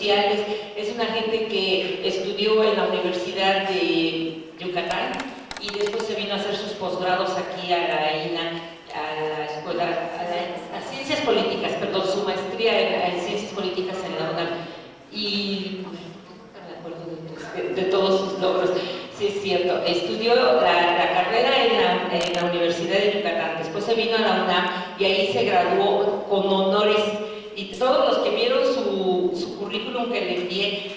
sociales. Es una gente que estudió en la Universidad de Yucatán y después se vino a hacer sus posgrados aquí a la INA, a la escuela, a Ciencias Políticas, perdón, su maestría en Ciencias Políticas en la UNAM. Y no me acuerdo de todos sus logros. Sí, es cierto. Estudió la carrera en la Universidad de Yucatán, después se vino a la UNAM y ahí se graduó con honores. Y todos los que vieron su currículum que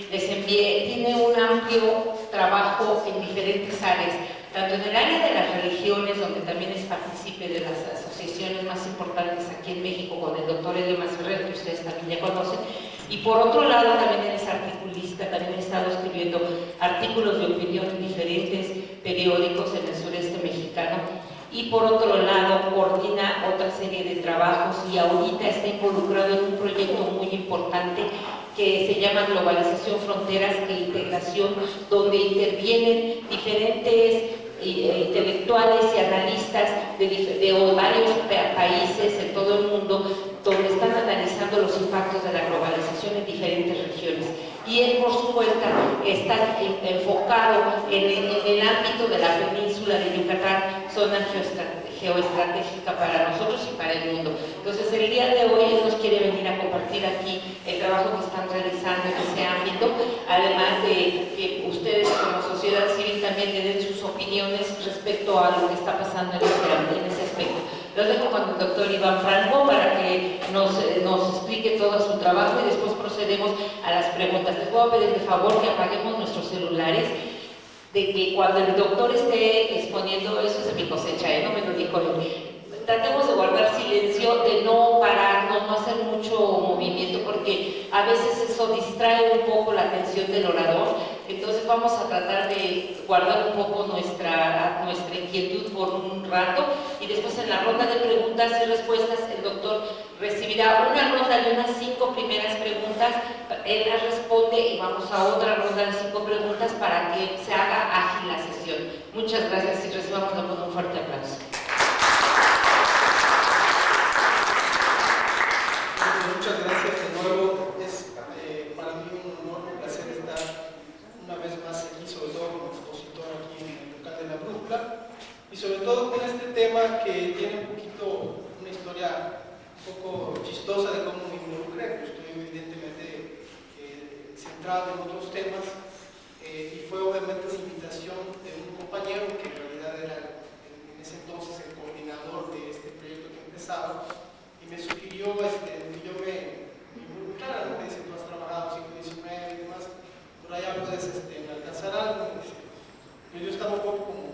les envié, tiene un amplio trabajo en diferentes áreas, tanto en el área de las religiones, donde también es partícipe de las asociaciones más importantes aquí en México, con el doctor Edema Ferrer, que ustedes también ya conocen, y por otro lado también es articulista, también he estado escribiendo artículos de opinión en diferentes periódicos en el sureste mexicano, y por otro lado coordina otra serie de trabajos y ahorita está involucrado en un proyecto muy importante que se llama Globalización, Fronteras e Integración, donde intervienen diferentes intelectuales y analistas de varios países en todo el mundo, donde están analizando los impactos de la globalización en diferentes regiones. Y él, por su cuenta, está enfocado en el ámbito de la península de Yucatán, zona geoestratégica para nosotros y para el mundo. Entonces, el día de hoy él nos quiere venir a compartir aquí el trabajo que están realizando en ese ámbito, además de que ustedes como sociedad civil también le den sus opiniones respecto a lo que está pasando en ese aspecto. Los dejo con el doctor Iván Franco para que nos explique todo su trabajo y después procedemos a las preguntas. Les voy a pedir de favor que apaguemos nuestros celulares, de que cuando el doctor esté exponiendo, eso es de mi cosecha, no me lo dijo él. Tratemos de guardar silencio, de no pararnos, no hacer mucho movimiento, porque a veces eso distrae un poco la atención del orador. Entonces vamos a tratar de guardar un poco nuestra inquietud por un rato, y después en la ronda de preguntas y respuestas el doctor recibirá una ronda de unas 5 primeras preguntas, él las responde y vamos a otra ronda de 5 preguntas para que se haga ágil la sesión. Muchas gracias y recibámoslo con un fuerte aplauso. Muchas gracias de nuevo. Es para mí un honor, un placer estar una vez más aquí, sobre todo como expositor aquí en el local de la Brújula, y sobre todo con este tema que tiene un poquito una historia un poco chistosa de cómo me involucré. Yo estoy evidentemente centrado en otros temas, y fue obviamente una invitación de un compañero que en realidad era en ese entonces el coordinador de este proyecto que empezaba, y me sugirió que yo me involucrara, ¿no? Me dice: tú has trabajado siglo XIX y demás, por allá puedes alcanzar algo. Pero yo estaba un poco como,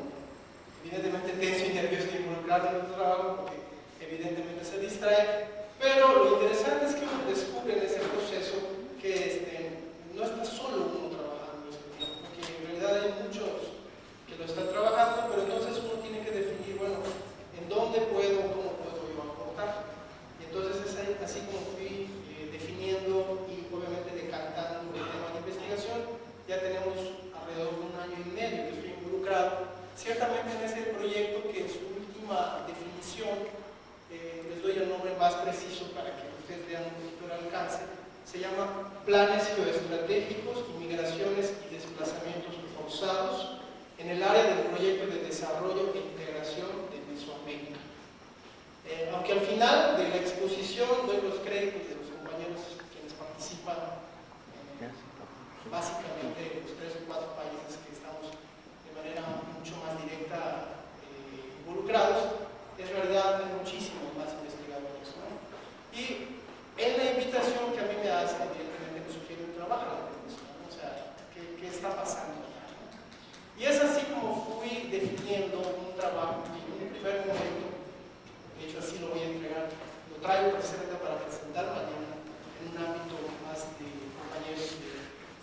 evidentemente, tenso y nervioso de involucrarme en el trabajo, porque evidentemente se distrae, pero lo interesante es que uno descubre en ese proceso que no está solo uno trabajando en ese tiempo, porque en realidad hay muchos que lo están trabajando, pero entonces uno tiene que definir, bueno, en dónde puedo, cómo puedo yo aportar. Entonces es así como fui definiendo y obviamente decantando el tema de investigación. Ya tenemos alrededor de 1 año y medio que estoy involucrado, ciertamente en ese proyecto que en su última definición, les doy el nombre más preciso para que ustedes vean un poquito el alcance, se llama Planes Geoestratégicos, Migraciones y Desplazamientos Forzados en el área del Proyecto de Desarrollo e Integración de Mesoamérica. Aunque al final de la exposición doy los créditos de los compañeros quienes participan, básicamente los 3 o 4 países que estamos de manera mucho más directa involucrados, en realidad hay muchísimos más investigadores, ¿no? Y en la invitación que a mí me hace, evidentemente me sugiere un trabajo, ¿no? O sea, ¿qué está pasando ya? Y es así como fui definiendo un trabajo que en un primer momento, de hecho así lo voy a entregar, lo traigo precisamente para presentar mañana en un ámbito más de compañeros que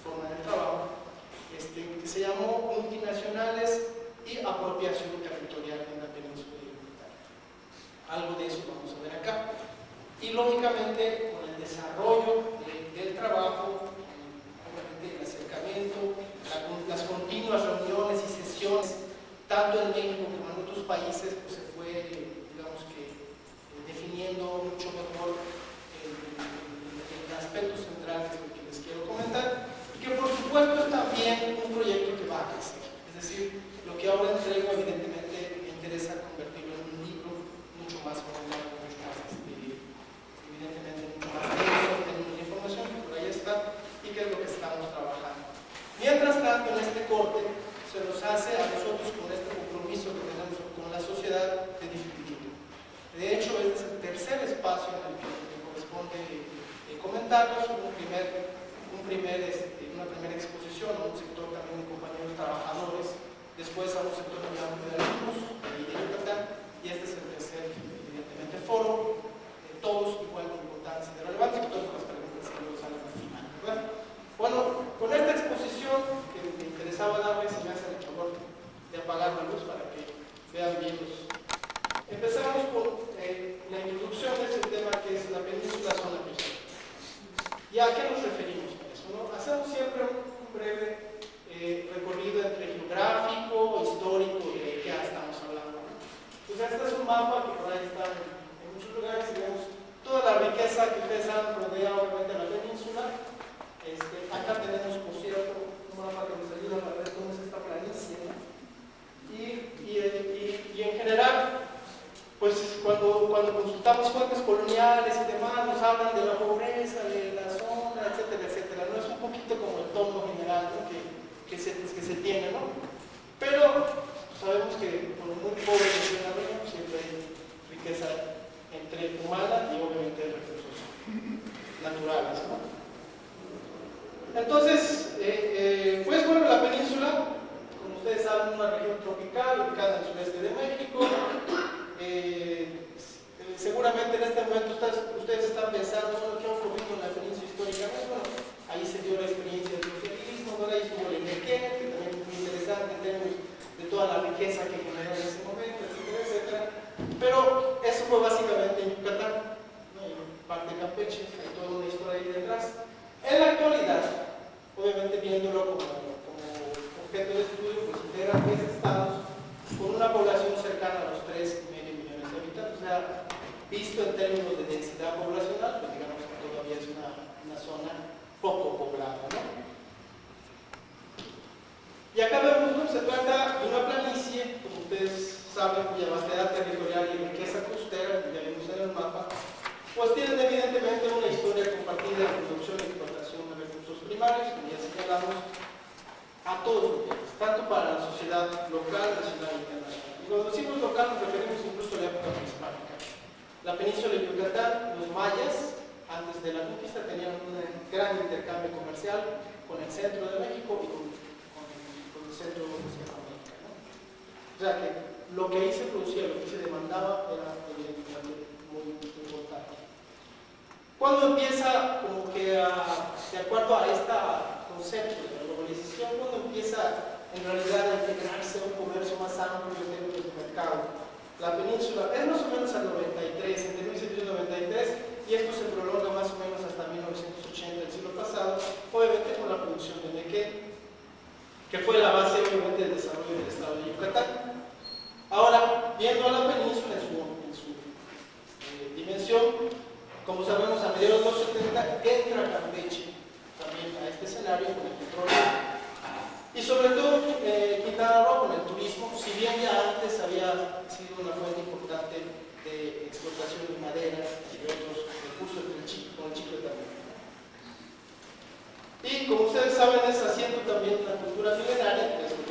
forman el trabajo, que se llamó Multinacionales y Apropiación Territorial en la Península de Yucatán. Algo de eso vamos a ver acá. Y lógicamente con el desarrollo del trabajo, obviamente el acercamiento, la Mientras tanto, en este corte, se nos hace a nosotros con este compromiso que tenemos con la sociedad de difundirlo. De hecho, este es el tercer espacio en el que me corresponde comentarnos una primera exposición a un sector también de compañeros trabajadores, después a un sector de alumnos de Yucatán, y este es el tercer, evidentemente, foro, todos igual de importancia, de relevancia, y todas las preguntas que luego salen al final. Bueno, con esta exposición que me interesaba darles, si me hacen el favor de apagar la luz para que vean bien los... Empezamos con la introducción de ese tema que es la península zona costera. ¿Y a qué nos referimos con eso? ¿No? Hacemos siempre un breve recorrido entre geográfico, histórico y de qué estamos hablando. Pues este es un mapa que por ahí está en muchos lugares y vemos toda la riqueza que ustedes han rodeado obviamente a la península. Acá tenemos, por cierto, un mapa que nos ayuda a ver cómo es esta planicie, ¿no? Y en general, pues cuando consultamos fuentes coloniales y demás, nos hablan de la pobreza, de la zona, etcétera, etcétera. No es un poquito como el tono general, ¿no? que se tiene, ¿no? Pero sabemos que por muy pobre que sea la región, siempre hay riqueza entre humana y obviamente recursos naturales, ¿no? Entonces, pues bueno, la península, como ustedes saben, es una región tropical ubicada en el sureste de México. Seguramente en este momento ustedes están pensando, bueno, ¿qué ha ocurrido en la península históricamente? Bueno, ahí se dio la experiencia del socialismo, ¿no? Ahí estuvo el Nequén, que también es muy interesante en términos de toda la riqueza que generó en ese momento, etcétera, etcétera. Pero eso fue básicamente en Yucatán, ¿no? En parte de Campeche, hay toda una historia ahí detrás. En la actualidad, obviamente viéndolo como objeto de estudio, pues integran 10 estados con una población cercana a los 3,5 millones de habitantes. O sea, visto en términos de densidad poblacional, pues digamos que todavía es una zona poco poblada, ¿no? Y acá vemos, ¿no? Se trata de una planicie, como ustedes saben, cuya vastedad territorial y riqueza costera, que ya vimos en el mapa, pues tienen evidentemente una historia compartida de producción y explotación de recursos primarios, como ya señalamos, a todos los niveles, tanto para la sociedad local, nacional e internacional. Y cuando decimos local nos referimos incluso a la época prehispánica. La península de Yucatán, los mayas, antes de la conquista, tenían un gran intercambio comercial con el centro de México y con el centro de América, ¿no? O sea que lo que ahí se producía, lo que se demandaba era evidentemente muy importante. ¿Cuándo empieza, como que de acuerdo a este concepto de la globalización, cuándo empieza en realidad a integrarse un comercio más amplio en términos de mercado? La península es más o menos al 93, entre 1793, y esto se prolonga más o menos hasta 1980 del siglo pasado, obviamente con la producción de Nequén, que fue la base obviamente del desarrollo del estado de Yucatán. Ahora, viendo a la península en su dimensión, como sabemos, a mediados de los 70 entra Campeche también a este escenario con el petróleo y sobre todo Quintana Roo con el turismo, si bien ya antes había sido una fuente importante de explotación de madera y de otros recursos con el chicle también. Y como ustedes saben, es haciendo también una cultura milenaria, que es lo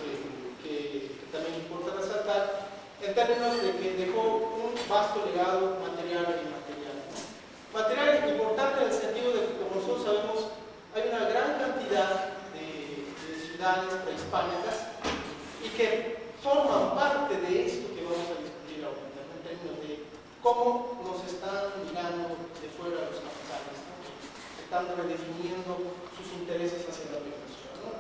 que también importa resaltar, en términos de que dejó un vasto legado material y inmaterial. Material importante en el sentido de que, como nosotros sabemos, hay una gran cantidad de ciudades prehispánicas y que forman parte de esto que vamos a discutir ahorita, en términos de cómo nos están mirando de fuera los capitales, ¿no? Están redefiniendo sus intereses hacia la península, ¿no?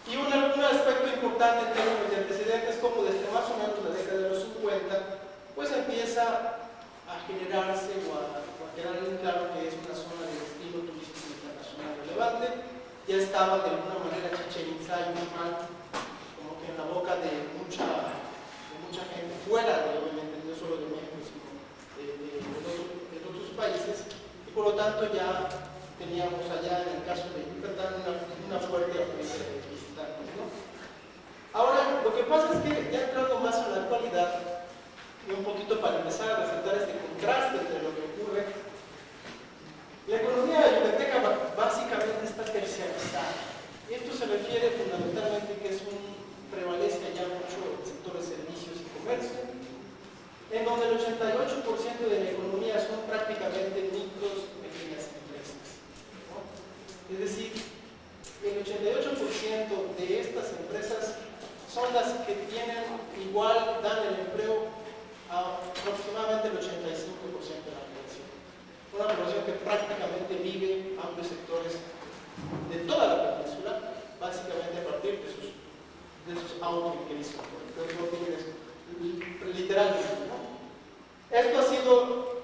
Y un aspecto importante en términos de antecedentes, como desde más o menos la década de los 50, pues empieza a generarse o a quedar bien claro que es una zona de destino turístico internacional relevante. Ya estaba de alguna manera Chichén Itzá y Uxmal como que en la boca de mucha gente fuera, obviamente, no solo de México, sino de otros países, y por lo tanto ya teníamos allá, en el caso de Yucatán, una fuerte afluencia de visitantes, ¿no? Ahora, lo que pasa es que ya entrando más a la actualidad, y un poquito para empezar a resaltar este contraste entre lo que ocurre, la economía yucateca básicamente está terciarizada. Y esto Es decir, el 88% de estas empresas son las que tienen igual, dan el empleo a aproximadamente el 85% de la población. Una población que prácticamente vive amplios sectores de toda la península, básicamente a partir de sus autoingresos, literalmente, ¿no? Esto ha sido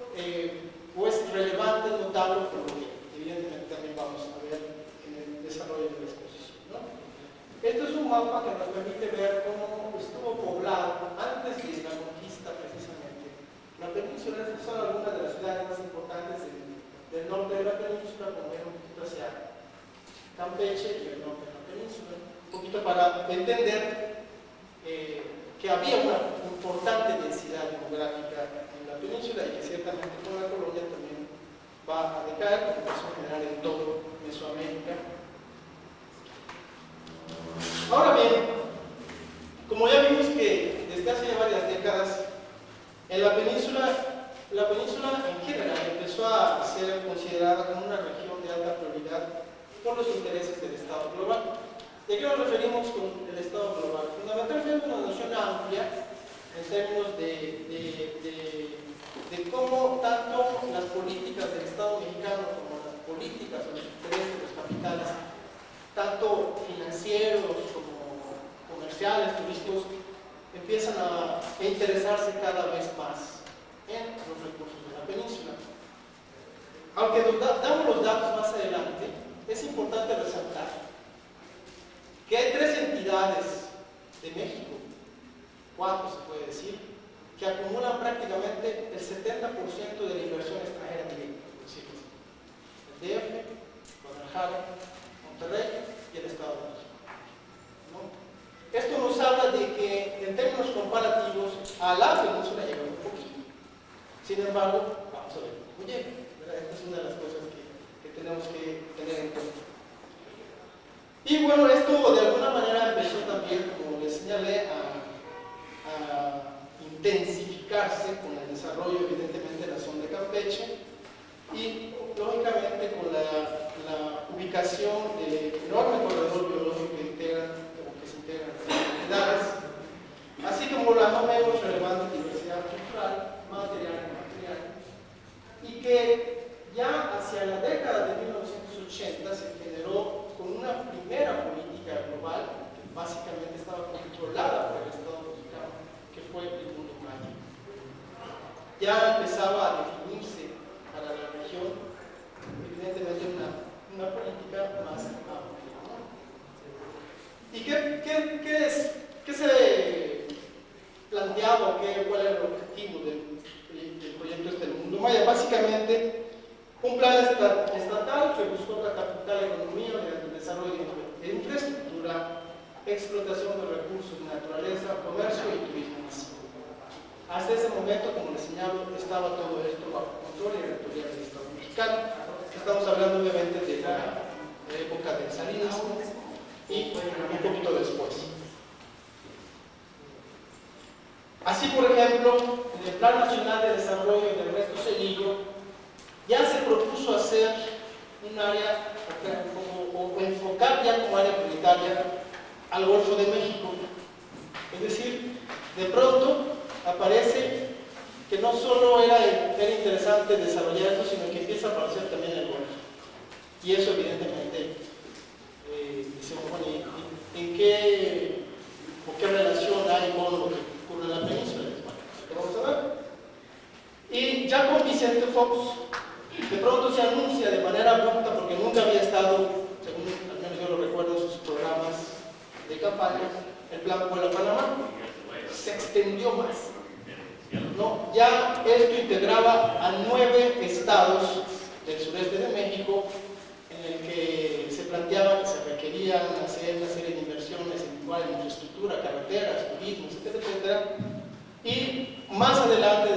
pues relevante, notable, por lo que evidentemente también vamos a ver en el desarrollo de la exposición, ¿no? Esto es un mapa que nos permite ver cómo estuvo poblado antes de la conquista, precisamente. La península, estas son algunas de las ciudades más importantes del norte de la península, como ven un poquito hacia Campeche y el norte de la península, un poquito para entender que había una importante densidad demográfica en la península y que ciertamente con la colonia también va a decaer, como pasó en general en todo Mesoamérica. Ahora bien, como ya vimos que desde hace ya varias décadas, en la península en general empezó a ser considerada como una región de alta prioridad por los intereses del Estado global. ¿De qué nos referimos con el Estado global? Fundamentalmente una noción amplia en términos de cómo tanto las políticas del Estado mexicano como las políticas o los intereses de los capitales, tanto financieros como comerciales, turísticos, empiezan a interesarse cada vez más en los recursos de la península. Aunque damos los datos más adelante, es importante resaltar que hay 3 entidades de México, 4 se puede decir, que acumulan prácticamente el 70% de la inversión extranjera directa, es decir, el DF, Guadalajara, Monterrey y el Estado de México, ¿no? Esto nos habla de que en términos comparativos a la península llega un poquito. Sin embargo, vamos a ver cómo llega. Esta es una de las cosas que tenemos que tener en cuenta. Y bueno, esto de alguna manera empezó también, como les señalé, a intensificarse con el desarrollo, evidentemente, de la zona de Campeche y, lógicamente, con la ubicación del enorme corredor biológico que se integra en estas comunidades, así como la no menos relevante diversidad cultural, material y inmaterial, y que ya hacia la década de 1980 se generó con una primera política global que básicamente estaba controlada por el Estado mexicano, que fue el Mundo Maya. Ya empezaba a definirse para la región, evidentemente, una política más amplia, ¿no? ¿Y qué se planteaba? ¿Cuál era el objetivo del proyecto del Mundo Maya? Básicamente, un plan estatal que buscó catapultar la economía mediante el desarrollo de infraestructura, explotación de recursos de naturaleza, comercio y turismo masivo. Hasta ese momento, como les señalo, estaba todo esto bajo control y rectoría del Estado mexicano. Estamos hablando obviamente de la época del salinismo y un poquito después. Así, por ejemplo, en el Plan Nacional de Desarrollo de Ernesto Zedillo, ya se propuso hacer un área o enfocar ya como área prioritaria al Golfo de México. Es decir, de pronto aparece que no solo era interesante desarrollar esto, sino que empieza a aparecer también el Golfo. Y eso evidentemente dice, bueno, ¿en qué relación hay con lo que ocurre en la península? Bueno, vamos a ver. Y ya con Vicente Fox, de pronto se anuncia de manera abrupta, porque nunca había estado, según al menos yo lo recuerdo en sus programas de campaña, el Plan Puebla-Panamá. Se extendió más, ¿no? Ya esto integraba a 9 estados del sureste de México, en el que se planteaba que se requerían hacer una serie de inversiones en infraestructura, carreteras, turismo, etcétera, etcétera. Y más adelante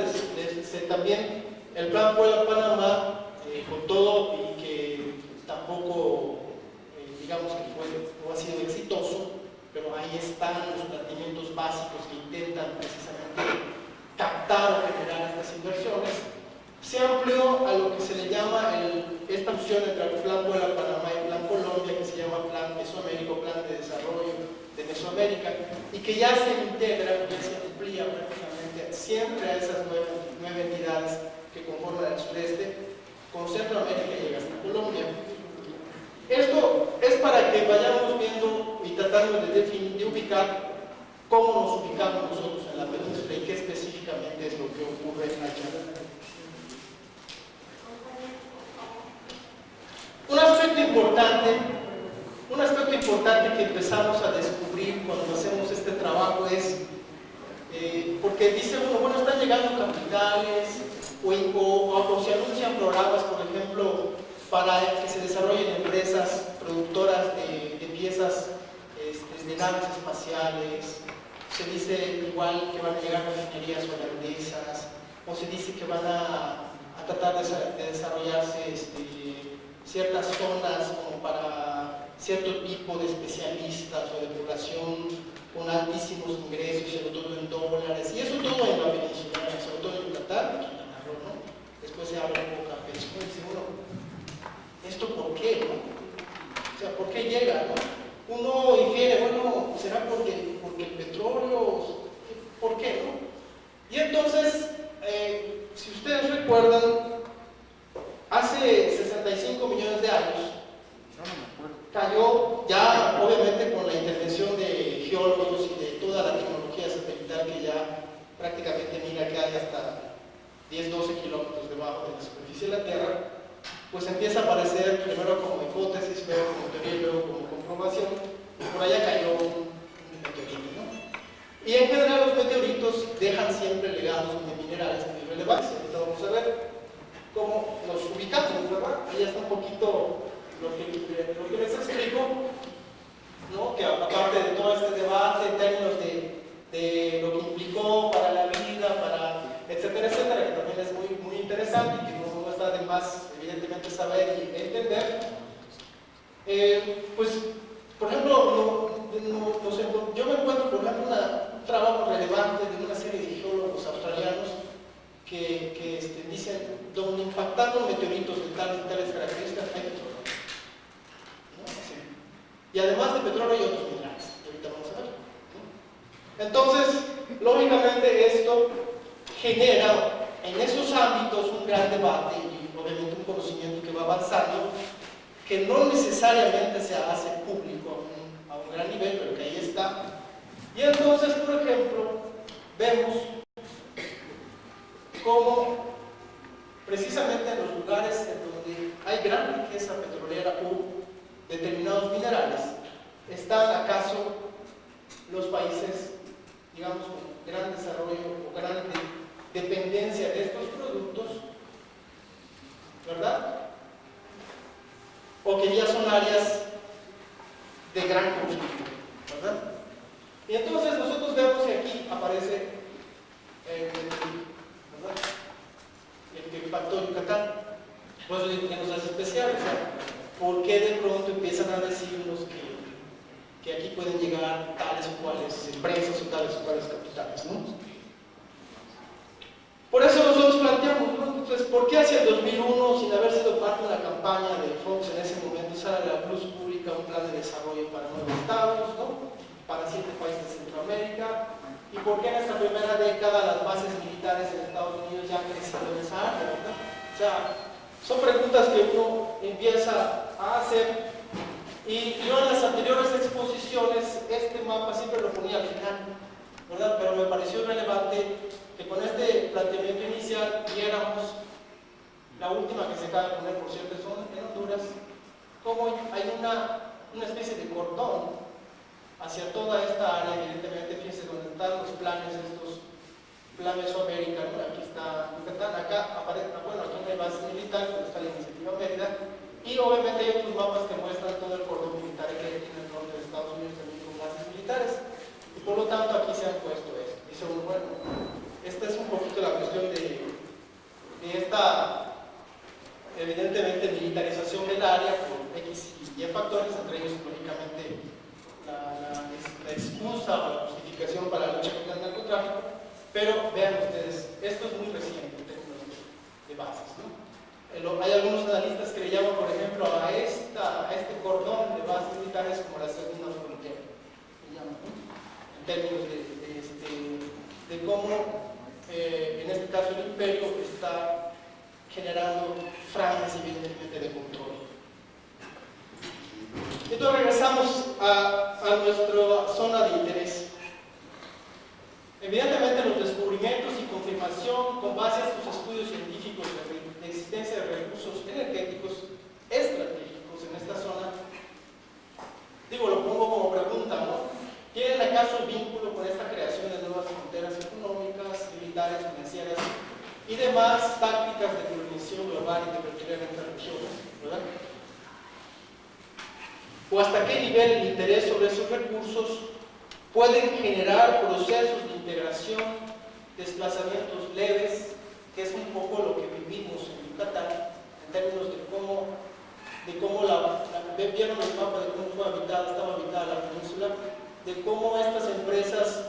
también el Plan Puebla-Panamá, con todo y que tampoco digamos que fue o ha sido exitoso, pero ahí están los planteamientos básicos que intentan precisamente captar o generar estas inversiones. Se amplió a lo que se le llama esta fusión entre el Plan Puebla-Panamá y el Plan ya se integra, ya se amplía prácticamente siempre a esas nueve entidades que conforman el sureste, con Centroamérica y llega hasta Colombia. Esto es para que vayamos viendo y tratando de ubicar cómo nos ubicamos nosotros en la península y qué específicamente es lo que ocurre allá. Un aspecto importante que empezamos a descubrir cuando hacemos este trabajo es, porque dice uno, bueno, están llegando capitales o se anuncian programas, por ejemplo, para que se desarrollen empresas productoras de piezas de naves espaciales. Se dice igual que van a llegar refinerías holandesas, o se dice que van a tratar de desarrollarse ciertas zonas como para cierto tipo de especialistas o de población con altísimos ingresos, sobre todo en dólares, y eso todo en la península, sobre todo en Yucatán, ¿no? Después se habla un poco de México, y dice, bueno, ¿esto por qué? ¿No? O sea, ¿por qué llega? ¿No? Uno infiere, bueno, ¿será porque el petróleo? ¿Por qué? ¿No? Y entonces, si ustedes recuerdan, hace 65 millones de años, cayó ya, obviamente, con la intervención de geólogos y de toda la tecnología satelital que ya prácticamente mira que hay hasta 10-12 kilómetros debajo de la superficie de la Tierra, pues empieza a aparecer primero como hipótesis, luego como teoría y luego como comprobación. Por allá cayó un meteorito, ¿no? Y en general los meteoritos dejan siempre legados de minerales muy relevantes. Ahorita vamos a ver cómo los ubicamos, ¿verdad? Ahí está un poquito lo que les explico, ¿no? Que aparte de todo este debate en términos de lo que implicó para la vida, para etcétera, etcétera, que también es muy interesante y que no está de más, evidentemente, saber y entender, pues, por ejemplo, yo me encuentro, por ejemplo, un trabajo relevante de una serie de geólogos australianos que dicen, donde impactaron meteoritos de tales características, hay petróleo. ¿No? Sí. Y además de petróleo hay otros minerales, que ahorita vamos a ver. ¿No? Entonces, lógicamente esto genera en esos ámbitos un gran debate y obviamente un conocimiento que va avanzando, que no necesariamente se hace público a un gran nivel, pero que ahí está. Y entonces, por ejemplo, vemos cómo precisamente en los lugares en donde hay gran riqueza petrolera o determinados minerales, ¿están acaso los países, digamos, con gran desarrollo o gran dependencia de estos productos, ¿verdad? O que ya son áreas de gran conflicto, ¿verdad? Y entonces nosotros vemos que aquí aparece ¿verdad? El que impactó Yucatán. Pues lo que nos hace especial, o sea, ¿por qué de pronto empiezan a decirnos que aquí pueden llegar tales o cuales empresas o tales o cuales capitales, ¿no? Por eso nosotros planteamos, ¿no? Entonces, ¿por qué hacia el 2001, sin haber sido parte de la campaña de Fox en ese momento, sale a la luz pública un plan de desarrollo para 9 estados, ¿no? Para 7 países de Centroamérica? ¿Y por qué en esta primera década las bases militares en Estados Unidos ya han crecido en esa área, ¿verdad? O sea, son preguntas que uno empieza a hacer. Y yo en las anteriores exposiciones, este mapa siempre lo ponía al final, ¿verdad? Pero me pareció relevante que con este planteamiento inicial viéramos la última que se acaba de poner, por cierto, son en Honduras, como hay una especie de cordón hacia toda esta área. Evidentemente, fíjense donde están los planes, estos planes Mesoamérica, ¿no? Aquí está Yucatán, acá aparece, bueno, aquí no hay base militar, pero está la iniciativa Mérida, y obviamente hay otros mapas que muestran todo el cordón militar que hay en el norte de Estados Unidos también con bases militares, y por lo tanto aquí se han puesto esto. Dice uno, bueno, esta es un poquito la cuestión de esta, evidentemente, militarización del área por X y Y factores, entre ellos, lógicamente, la excusa o la justificación para la lucha contra el narcotráfico. Pero vean ustedes, esto es muy reciente en términos de bases, ¿no? Hay algunos analistas que le llaman, por ejemplo, a este cordón de bases militares como la segunda frontera, ¿no? En términos de Entonces regresamos a nuestra zona de interés. Evidentemente los descubrimientos y confirmación con base a estos estudios científicos de existencia de recursos energéticos estratégicos en esta zona, digo, lo pongo como pregunta, ¿no? ¿Tienen acaso vínculo con esta creación de nuevas fronteras económicas, militares, financieras y demás tácticas de colonización global y de territorial entre regiones, ¿verdad? ¿O hasta qué nivel el interés sobre esos recursos pueden generar procesos de integración, desplazamientos leves, que es un poco lo que vivimos en Yucatán, en términos de cómo vieron el mapa de cómo estaba habitada la península, de cómo estas empresas,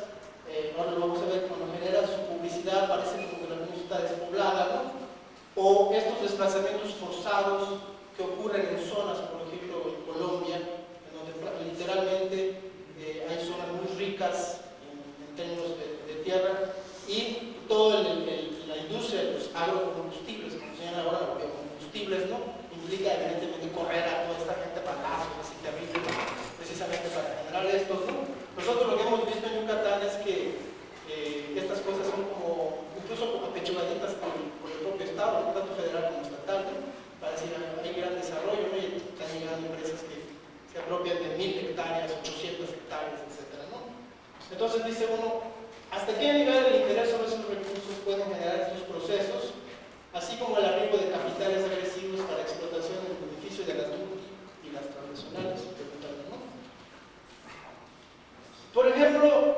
ahora lo vamos a ver, cuando generan su publicidad, parece como que la península está despoblada, ¿no? O estos desplazamientos forzados que ocurren en zonas, por ejemplo, en Colombia, en donde literalmente hay zonas muy ricas en términos de tierra, y toda la industria de los agrocombustibles, como se llama ahora, los biocombustibles, ¿no? Implica evidentemente correr a toda esta gente palazos, así terrible, precisamente para generar estos, ¿no? Nosotros lo que hemos visto en Yucatán es que estas cosas son como, incluso apechugaditas por el propio Estado, tanto federal como estatal, ¿no? Para decir, hay gran desarrollo, ¿no? Y están llegando empresas que se apropian de 1000 hectáreas, 800 hectáreas, etc., ¿no? Entonces dice uno, ¿hasta qué nivel el interés sobre esos recursos pueden generar estos procesos, así como el arribo de capitales agresivos para explotación en beneficio de las multi y las transnacionales? ¿No? Por ejemplo,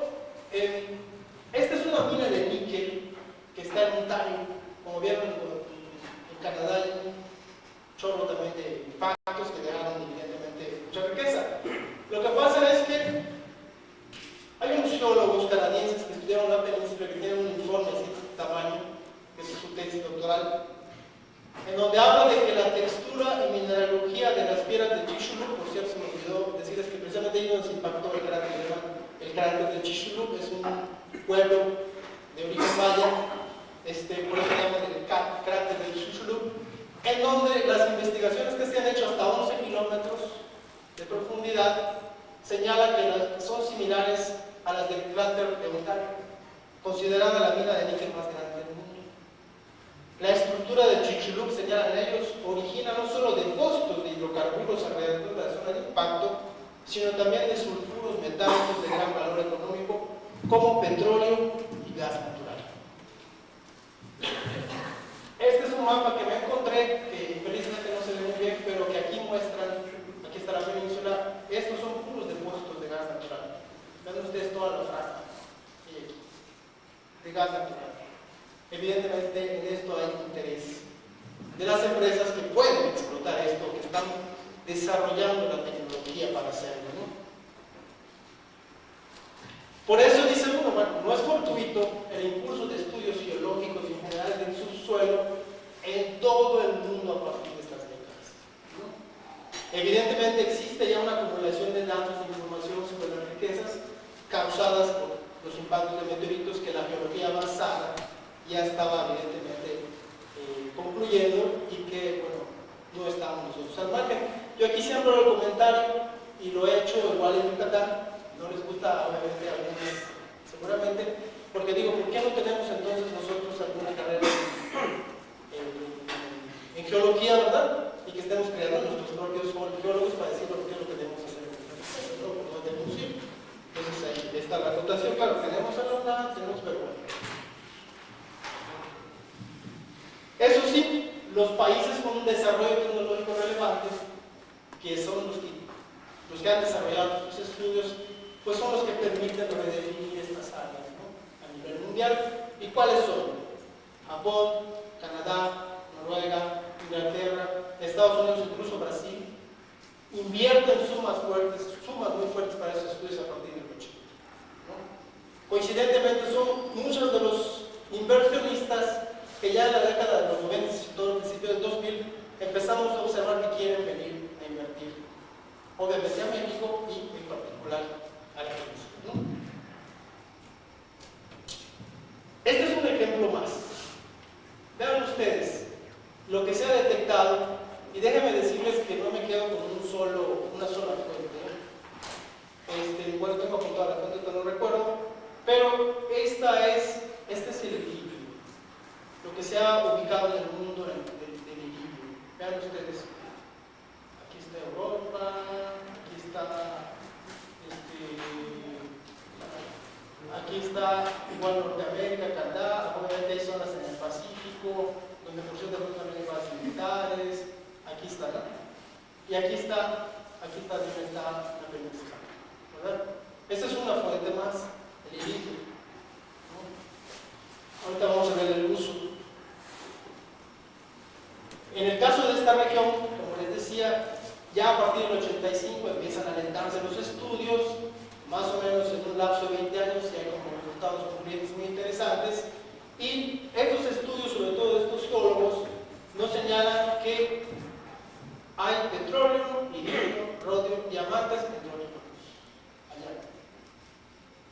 esta es una mina de níquel que está en Ontario. Como vieron, en Canadá hay un chorro también de impactos que dejaron evidentemente mucha riqueza. Lo que pasa es que hay unos geólogos canadienses que estudiaron la península, que tienen un informe así de este tamaño, que es su tesis doctoral, en donde habla de que la textura y mineralogía de las piedras de Chicxulub, por cierto, se me olvidó decirles que precisamente ahí nos impactó el cráter de Chicxulub, es un pueblo de origen maya, por eso se llama el cráter de Chicxulub, en donde las investigaciones que se han hecho hasta 11 kilómetros de profundidad señalan que son similares a las del cráter de Ontario, considerada la mina de níquel más grande del mundo. La estructura de Chicxulub, señalan ellos, origina no solo depósitos de hidrocarburos alrededor de la zona de impacto, sino también de sulfuros metálicos de gran valor económico, como petróleo y gas natural. Este es un mapa que me encontré, que felizmente no se ve muy bien, pero que aquí muestran, aquí está la península, estos son puros depósitos de gas natural. Ven ustedes toda la franja de gas natural. Evidentemente en esto hay interés de las empresas que pueden explotar esto, que están desarrollando la tecnología para hacerlo, ¿no? Por eso dice uno, bueno, no es fortuito el impulso de estudios geológicos y en general del subsuelo en todo el mundo a partir de estas décadas, ¿no? Evidentemente existe ya una acumulación de datos e información sobre las riquezas causadas por los impactos de meteoritos que la geología avanzada ya estaba evidentemente concluyendo y que, bueno, no estábamos nosotros al margen. Yo aquí siempre el comentario, y lo he hecho igual en Yucatán, no les gusta obviamente a algunos seguramente, porque digo, ¿por qué no tenemos entonces nosotros alguna carrera en geología, verdad? Y que estemos creando nuestros propios geólogos para decir por qué lo tenemos que hacer, ¿no? Por dónde tenemos que ir. Entonces ahí está la rotación, claro, tenemos a la UNAM, tenemos, pero bueno. Eso sí, los países con un desarrollo tecnológico relevante, que son los que han desarrollado sus estudios, pues son los que permiten redefinir estas áreas, ¿no? A nivel mundial. ¿Y cuáles son? Japón, Canadá, Noruega, Inglaterra, Estados Unidos, incluso Brasil, invierten sumas muy fuertes para esos estudios a partir del 80, ¿no? Coincidentemente son muchos de los inversionistas que ya en la década de los 90 y todo el principio del 2000 empezamos a observar que quieren venir a invertir, obviamente a México y en particular a la península, ¿no? Este es un ejemplo más. Vean ustedes lo que se ha detectado, y déjenme decirles que no me quedo con una sola cosa. está igual Norteamérica, Canadá, obviamente hay zonas en el Pacífico, donde por cierto también hay bases militares, aquí está, ¿no? Y aquí también está la península, ¿verdad? Esta es una fuente más, el iridio, ¿no? Ahorita vamos a ver el uso. En el caso de esta región, como les decía, ya a partir del 85 empiezan a alentarse los estudios, más o menos en un lapso de 20 años y hay como resultados concluyentes muy interesantes. Y estos estudios, sobre todo de estos geólogos, nos señalan que hay petróleo, iridio, rodio, diamantes, entre otros allá.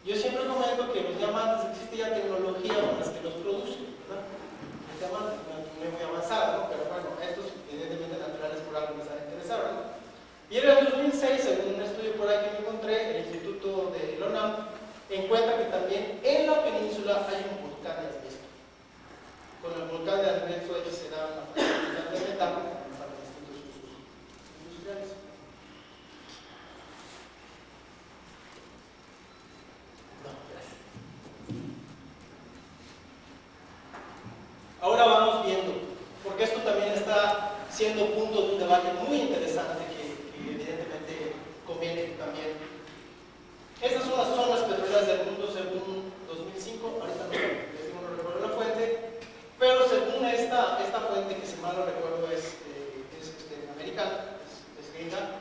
Yo siempre comento que los diamantes existe ya tecnología con las que los producen, ¿verdad? Los diamantes no es muy avanzado, ¿no? Pero bueno, estos evidentemente naturales por algo les han interesado, ¿no? Y en el 2006, según un estudio por ahí que me encontré, el Instituto de la UNAM encuentra que también en la península hay un volcán de asbesto. Con el volcán de asbesto se da una cantidad de metal para distintos usos industriales. No, gracias. Ahora vamos viendo, porque esto también está siendo punto de un debate muy interesante que evidentemente conviene también. Estas son las zonas petroleras del mundo según 2005, ahorita no recuerdo la fuente, pero según esta fuente, que si mal no recuerdo es americana, es gringa,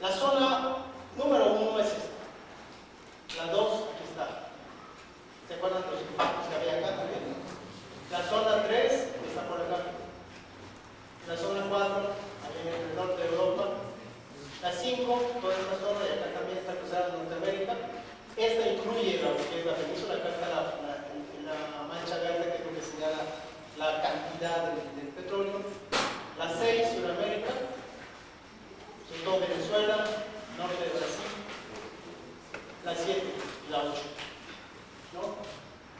la zona número 1 es esta, la 2 aquí está. ¿Se acuerdan los impactos que había acá también? La zona 3 está por acá. La zona 4, ahí en el norte de Europa. La 5, toda esta zona, y acá también está cruzada en Norteamérica. Esta incluye lo que es la península, acá está la mancha verde, que es lo que señala la cantidad del petróleo. La 6, Sudamérica, sobre todo Venezuela, norte de Brasil. La 7 y la 8. ¿No?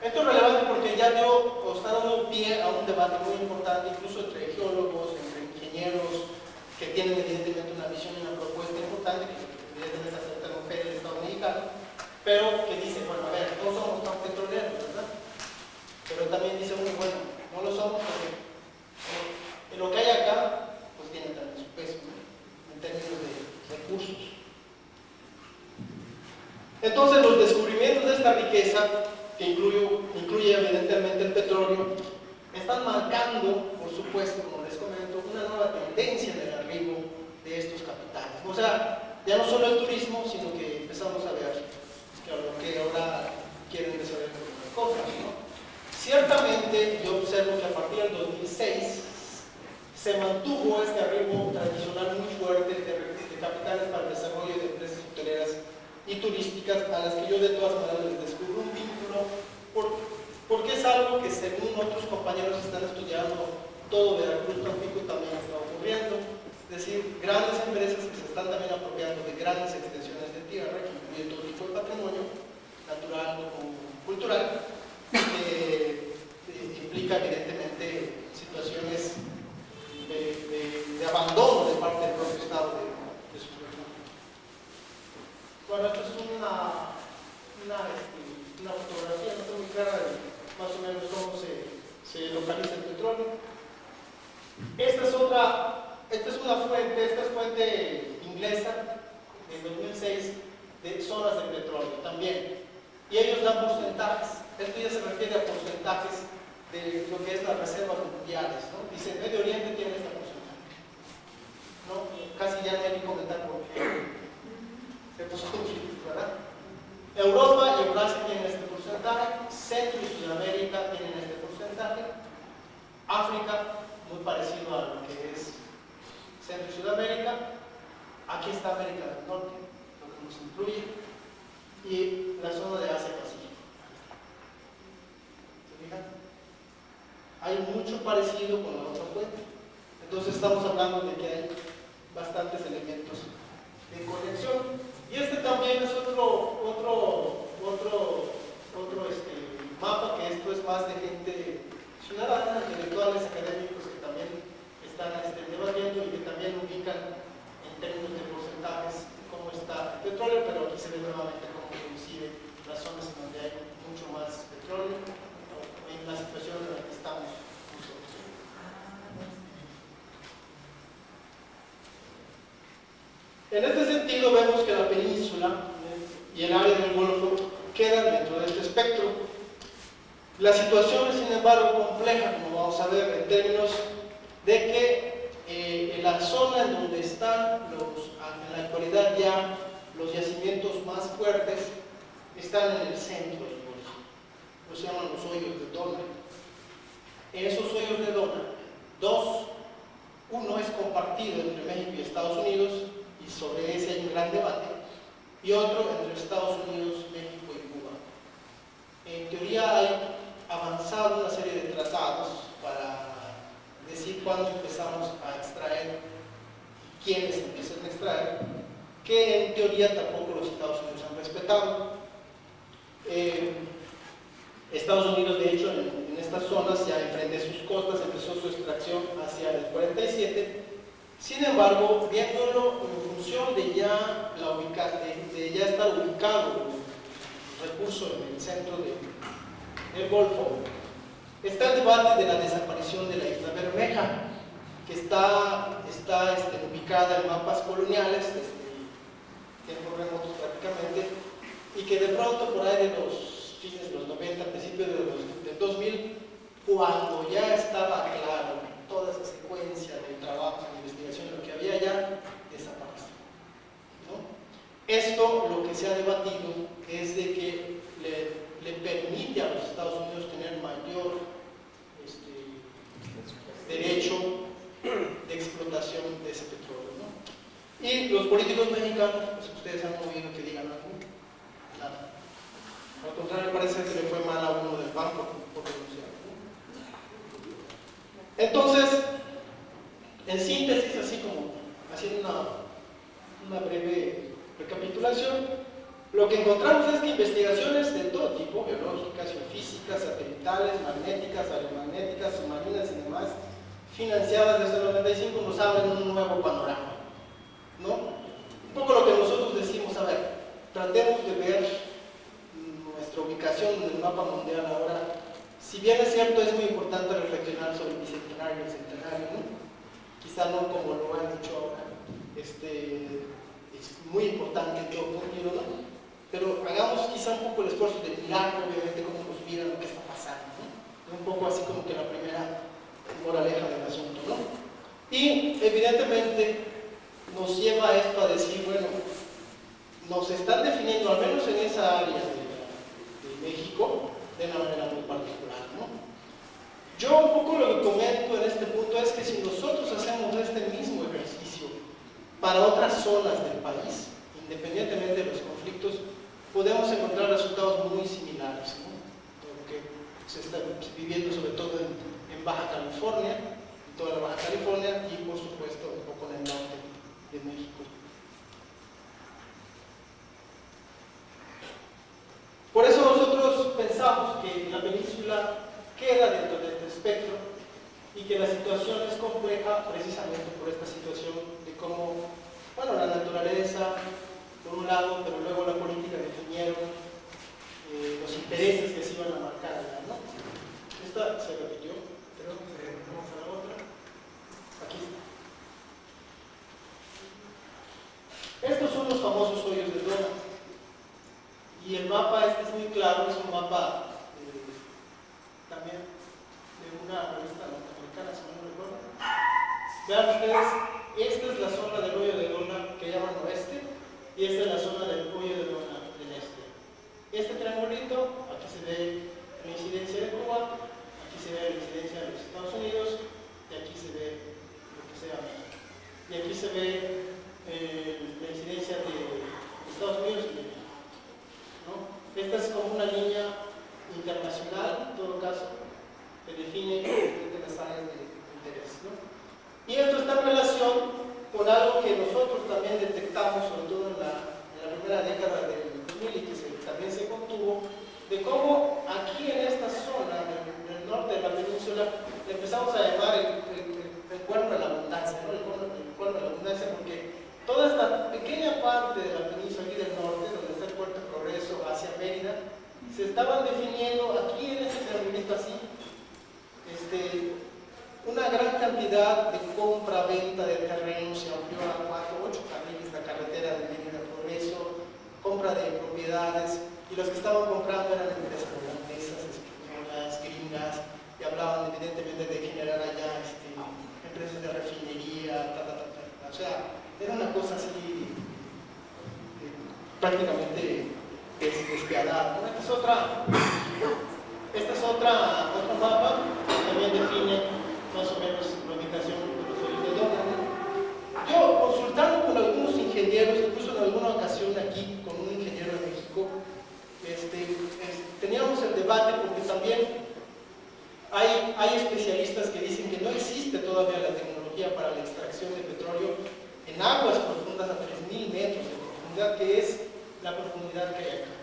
Esto es relevante porque ya está dando pie a un debate muy importante, incluso entre geólogos, entre ingenieros, que tienen evidentemente una visión y una propuesta importante, que evidentemente aceptan un FED del Estado mexicano, pero que dicen, bueno, a ver, no somos tan petroleros, ¿verdad? Pero también dice uno, bueno, no lo somos porque lo que hay acá, pues tiene también su peso, ¿no? En términos de recursos. Entonces, los descubrimientos de esta riqueza, que incluye evidentemente el petróleo, están marcando, por supuesto, como les comento, una nueva tendencia en el arribo de estos capitales. O sea, ya no solo el turismo, sino que empezamos a ver que ahora quieren desarrollar otras cosas, ¿no? Ciertamente, yo observo que a partir del 2006 se mantuvo este arribo tradicional muy fuerte de capitales para el desarrollo de empresas hoteleras y turísticas, a las que yo de todas maneras les descubro un vínculo, porque es algo que según otros compañeros están estudiando, todo Veracruz Tampico también está ocurriendo, es decir, grandes empresas que se están también apropiando de grandes extensiones de tierra, que incluye todo tipo de patrimonio, natural o cultural, que implica evidentemente situaciones de abandono de parte del propio Estado de su recursos. Bueno, esto es una fotografía, no está muy clara de más o menos cómo se localiza el petróleo. Esta es fuente inglesa de 2006 de zonas de petróleo también. Y ellos dan porcentajes. Esto ya se refiere a porcentajes de lo que es las reservas mundiales, ¿no? Dice, Medio Oriente tiene este porcentaje, ¿no? Casi ya no hay que comentar por qué estos conflictos, ¿verdad? Europa y Eurasia tienen este porcentaje, Centro y Sudamérica tienen este porcentaje, África, muy parecido a lo que es Centro y Sudamérica, aquí está América del Norte, lo que nos incluye, y la zona de Asia-Pacífico. ¿Se fijan? Hay mucho parecido con la otra fuente. Entonces estamos hablando de que hay bastantes elementos de conexión. Y este también es otro mapa, que esto es más de gente ciudadana, intelectuales, académicos que también están debatiendo y que también ubican en términos de porcentajes cómo está el petróleo, pero aquí se ve nuevamente cómo coincide las zonas en donde hay mucho más petróleo, en la situación en la que estamos nosotros. En este sentido vemos que la península y el área del Golfo quedan dentro de este espectro. La situación es, sin embargo, compleja, como vamos a ver, en términos de que en la zona en donde están en la actualidad ya los yacimientos más fuertes están en el centro del Golfo. Los llaman los hoyos de Dona. En esos hoyos de Dona, uno es compartido entre México y Estados Unidos, y sobre ese hay un gran debate, y otro entre Estados Unidos, México y Cuba. En teoría hay avanzado una serie de tratados para decir cuándo empezamos a extraer y quiénes empiezan a extraer, que en teoría tampoco los Estados Unidos han respetado. Estados Unidos, de hecho, en estas zonas, ya enfrente de sus costas, empezó su extracción hacia el 47. Sin embargo, viéndolo en función de ya estar ubicado el recurso en el centro del Golfo, está el debate de la desaparición de la isla Bermeja, que está ubicada en mapas coloniales desde tiempos remotos prácticamente, y que de pronto por ahí de los fines de los 90, principios del 2000, cuando ya estaba claro toda esa secuencia de trabajos de investigación, lo que había ya desapareció, ¿no? Esto, lo que se ha debatido es de que le permite a los Estados Unidos tener mayor derecho de explotación de ese petróleo, ¿no? Y los políticos mexicanos, pues ustedes han oído que digan algo, nada. Al contrario, parece que le fue mal a uno del banco por denunciar, ¿no? Entonces, en síntesis, así como haciendo una breve recapitulación, lo que encontramos es que investigaciones de todo tipo, biológicas, geofísicas, satelitales, magnéticas, aeromagnéticas, submarinas y demás, financiadas desde el 95, nos abren un nuevo panorama, ¿no? Un poco lo que nosotros decimos, a ver, tratemos de ver nuestra ubicación en el mapa mundial ahora. Si bien es cierto, es muy importante reflexionar sobre el bicentenario y el centenario, ¿no? Quizá no como lo han dicho ahora, es muy importante en todo punto, ¿no? Pero hagamos quizá un poco el esfuerzo de mirar, obviamente, cómo nos miran lo que está pasando, ¿no? Un poco así como que la primera moraleja del asunto, ¿no? Y evidentemente nos lleva esto a decir, bueno, nos están definiendo, al menos en esa área de México, de una manera muy particular, ¿no? Yo un poco lo que comento en este punto es que si nosotros hacemos este mismo ejercicio para otras zonas del país, independientemente de los conflictos, podemos encontrar resultados muy similares, ¿no? Lo que se está viviendo sobre todo en Baja California, en toda la Baja California, y por supuesto un poco en el norte de México. Por eso nosotros pensamos que la península queda dentro de este espectro y que la situación es compleja precisamente por esta situación de cómo, bueno, la naturaleza por un lado, pero luego la política definieron los intereses que se iban a marcar allá, ¿no? Esta se repitió, pero vamos a la otra. Aquí está. Estos son los famosos hoyos de Dona. Y el mapa este es muy claro, es un mapa también de una revista norteamericana, si no me recuerdo. Vean ustedes, esta es la zona del hoyo de Dona que llaman oeste, y esta es la zona del hoyo de Dona del este. Este triangulito, aquí se ve la incidencia de Cuba, aquí se ve la incidencia de los Estados Unidos, y aquí se ve lo que sea México. Y aquí se ve la incidencia de Estados Unidos y de México, ¿no? Esta es como una línea internacional, en todo caso, que define las áreas de interés, ¿no? Y esto está en relación con algo que cantidad de compra-venta de terrenos, se amplió a 4, 8 carriles la carretera de Mérida Progreso, compra de propiedades, y los que estaban comprando eran empresas holandesas, españolas, gringas, y hablaban evidentemente de generar allá empresas de refinería, o sea, era una cosa así prácticamente despiadada. Esta es otro mapa que también define más o menos la ubicación de los hoyos de Donald. Yo, consultando con algunos ingenieros, incluso en alguna ocasión aquí con un ingeniero de México, teníamos el debate porque también hay especialistas que dicen que no existe todavía la tecnología para la extracción de petróleo en aguas profundas a 3.000 metros de profundidad, que es la profundidad que hay acá,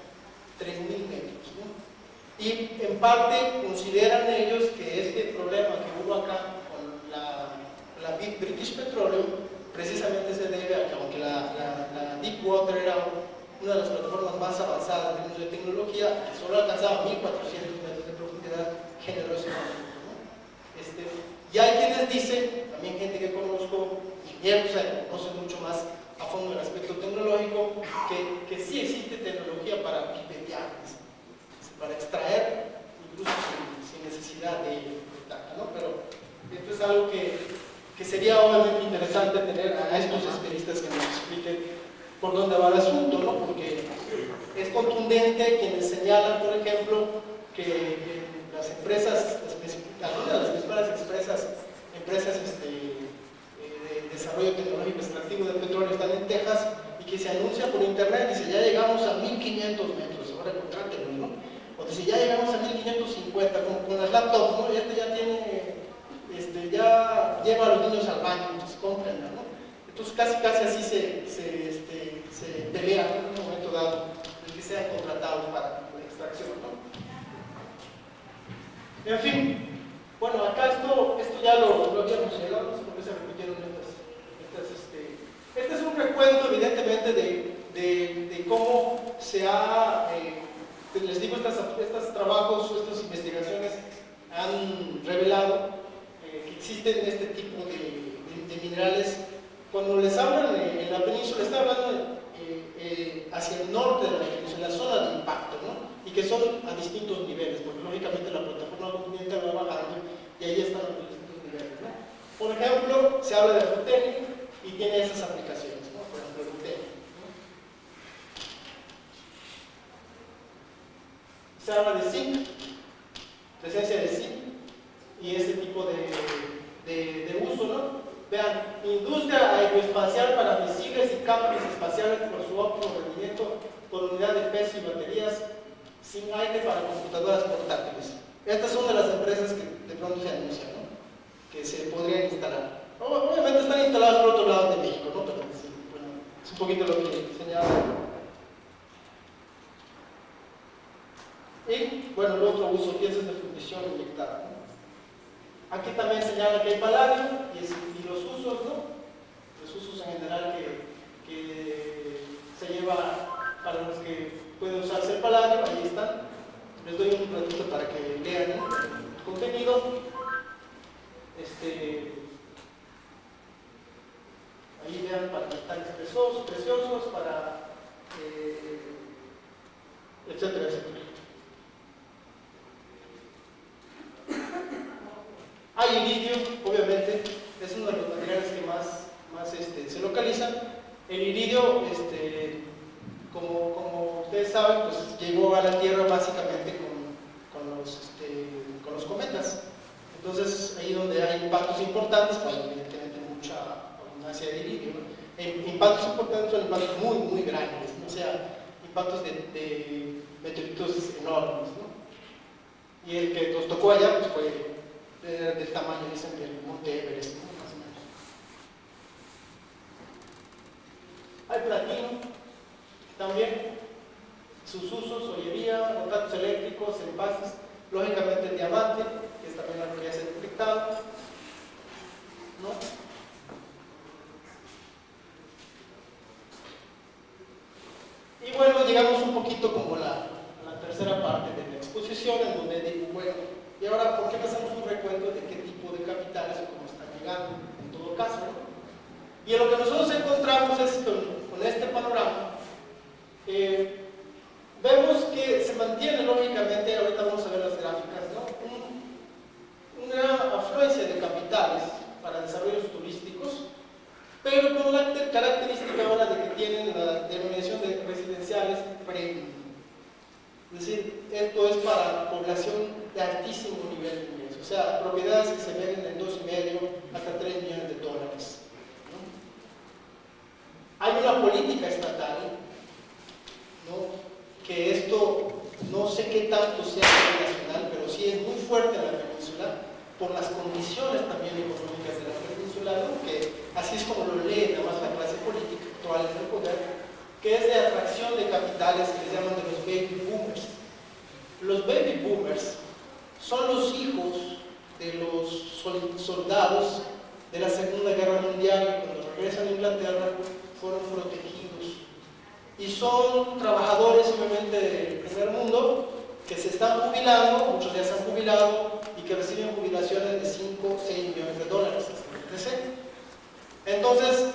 3.000 metros, ¿no? Y en parte consideran ellos que este problema que hubo acá con la British Petroleum precisamente se debe a que aunque la Deepwater era una de las plataformas más avanzadas en términos de tecnología, que solo alcanzaba 1.400 metros de profundidad, generó ese conflicto, ¿no? Y hay quienes dicen, también gente que conozco, ingenieros, que conocen mucho más a fondo el aspecto tecnológico, que sí existe tecnología para pipetear, para extraer, incluso sin necesidad de data, ¿no? Pero esto es algo que sería obviamente interesante tener a estos especialistas que nos expliquen por dónde va el asunto, ¿no? Porque es contundente quienes señalan, por ejemplo, que las empresas, algunas de las principales empresas de desarrollo tecnológico extractivo de petróleo están en Texas y que se anuncia por internet, dice ya llegamos a 1.500 metros, ahora contrátenos, ¿no? O dice ya llegamos a 1.550 con las laptops, ¿no? Ya tiene, ya lleva a los niños al baño, entonces cómprenla, ¿no? Entonces casi así se pelea en un momento dado el que sean contratados para la extracción, ¿no? En fin, bueno, acá esto ya lo habíamos llegado, no sé por qué se repitieron este es un recuento evidentemente de cómo se ha, les digo, estos trabajos, estas investigaciones han revelado que existen este tipo de minerales. Cuando les hablan en la península, está hablando hacia el norte de la península, en la zona de impacto, ¿no? Y que son a distintos niveles, porque lógicamente la plataforma continental va bajando y ahí están los distintos niveles, ¿no? Por ejemplo, se habla de rutenio y tiene esas aplicaciones, ¿no? Por ejemplo, el rutenio, ¿no? Se habla de zinc, presencia de zinc y ese tipo de uso, ¿no? Vean, industria aeroespacial para misiles y cámaras espaciales por su óptimo rendimiento por unidad de peso y baterías sin aire para computadoras portátiles. Estas son de las empresas que de pronto se anuncian, ¿no? Que se podrían instalar. Obviamente están instaladas por otro lado de México, ¿no? Pero sí, bueno, es un poquito lo que señala. Y bueno, el otro uso, piezas de fundición inyectada, ¿no? Aquí también señala que hay paladio y los usos, ¿no? Los usos en general que se lleva para los que puede usarse el paladio, ahí están. Les doy un ratito para que lean el contenido. Ahí vean para metales preciosos, para etcétera, etcétera. Hay iridio, obviamente, es uno de los materiales que más se localizan. El iridio, como ustedes saben, pues llegó a la Tierra básicamente con los cometas. Entonces, ahí donde hay impactos importantes, pues evidentemente mucha abundancia de iridio, ¿no? Impactos importantes son impactos muy, muy grandes, ¿no? O sea, impactos de meteoritos enormes, ¿no? Y el que nos tocó allá, pues fue del tamaño, dicen, del Monte Everest, ¿no? Más o menos. Hay platino, también, sus usos, joyería, contactos eléctricos, envases, lógicamente el diamante, que es también la que ya se ha detectado, ¿no? Y bueno, llegamos un poquito como a la tercera parte de la exposición, en donde digo, bueno, y ahora, ¿por qué no hacemos un recuento de qué tipo de capitales o cómo están llegando? llegando en todo caso, ¿no? Y lo que nosotros encontramos es con este panorama, vemos que se mantiene lógicamente, ahorita vamos a ver las gráficas, ¿no? Una afluencia de capitales para desarrollos turísticos, pero con la característica ahora de que tienen la denominación de residenciales premium. Es decir, esto es para población de altísimo nivel de ingreso, o sea, propiedades que se venden en 2,5 hasta 3 millones de dólares. Hay una política estatal, ¿no? Que esto no sé qué tanto sea a nivel nacional, pero sí es muy fuerte en la península, por las condiciones también económicas de la península, ¿no? Que así es como lo lee además la clase política actual en el poder, que es de atracción de capitales que les llaman de los baby boomers. Los baby boomers son los hijos de los soldados de la Segunda Guerra Mundial, y cuando regresan a Inglaterra fueron protegidos. Y son trabajadores obviamente del primer mundo que se están jubilando, muchos ya se han jubilado, y que reciben jubilaciones de 5 o 6 millones de dólares hasta el presente. Entonces,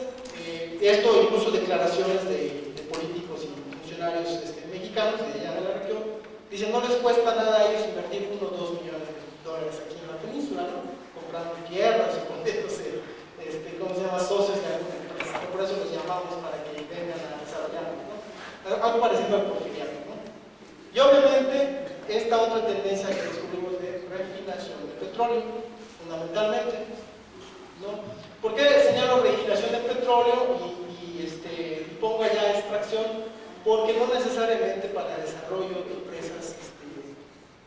esto incluso declaraciones de políticos y funcionarios mexicanos de allá de la región, dicen no les cuesta nada a ellos invertir 1 o 2 millones de dólares aquí en la península, ¿no? Comprando tierras y poniéndose, ¿cómo se llama? Socios de alguna empresa, por eso los llamamos para que vengan a desarrollar, ¿no? Algo parecido al porfiriato, ¿no? Y obviamente esta otra tendencia que descubrimos de refinación de petróleo, fundamentalmente, ¿no? ¿Por qué señalo refinación de petróleo y pongo allá extracción? Porque no necesariamente para desarrollo de empresas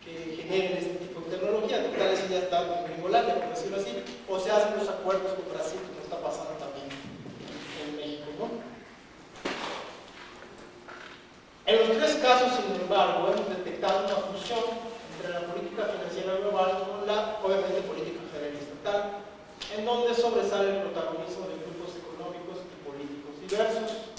que generen este tipo de tecnología, tal vez ya está en Gringolandia, por decirlo así, o se hacen los acuerdos con Brasil, que está pasando también en México, ¿no? En los tres casos, sin embargo, hemos detectado una fusión entre la política financiera global con la, obviamente, política federal y estatal, en donde sobresale el protagonismo de grupos económicos y políticos diversos.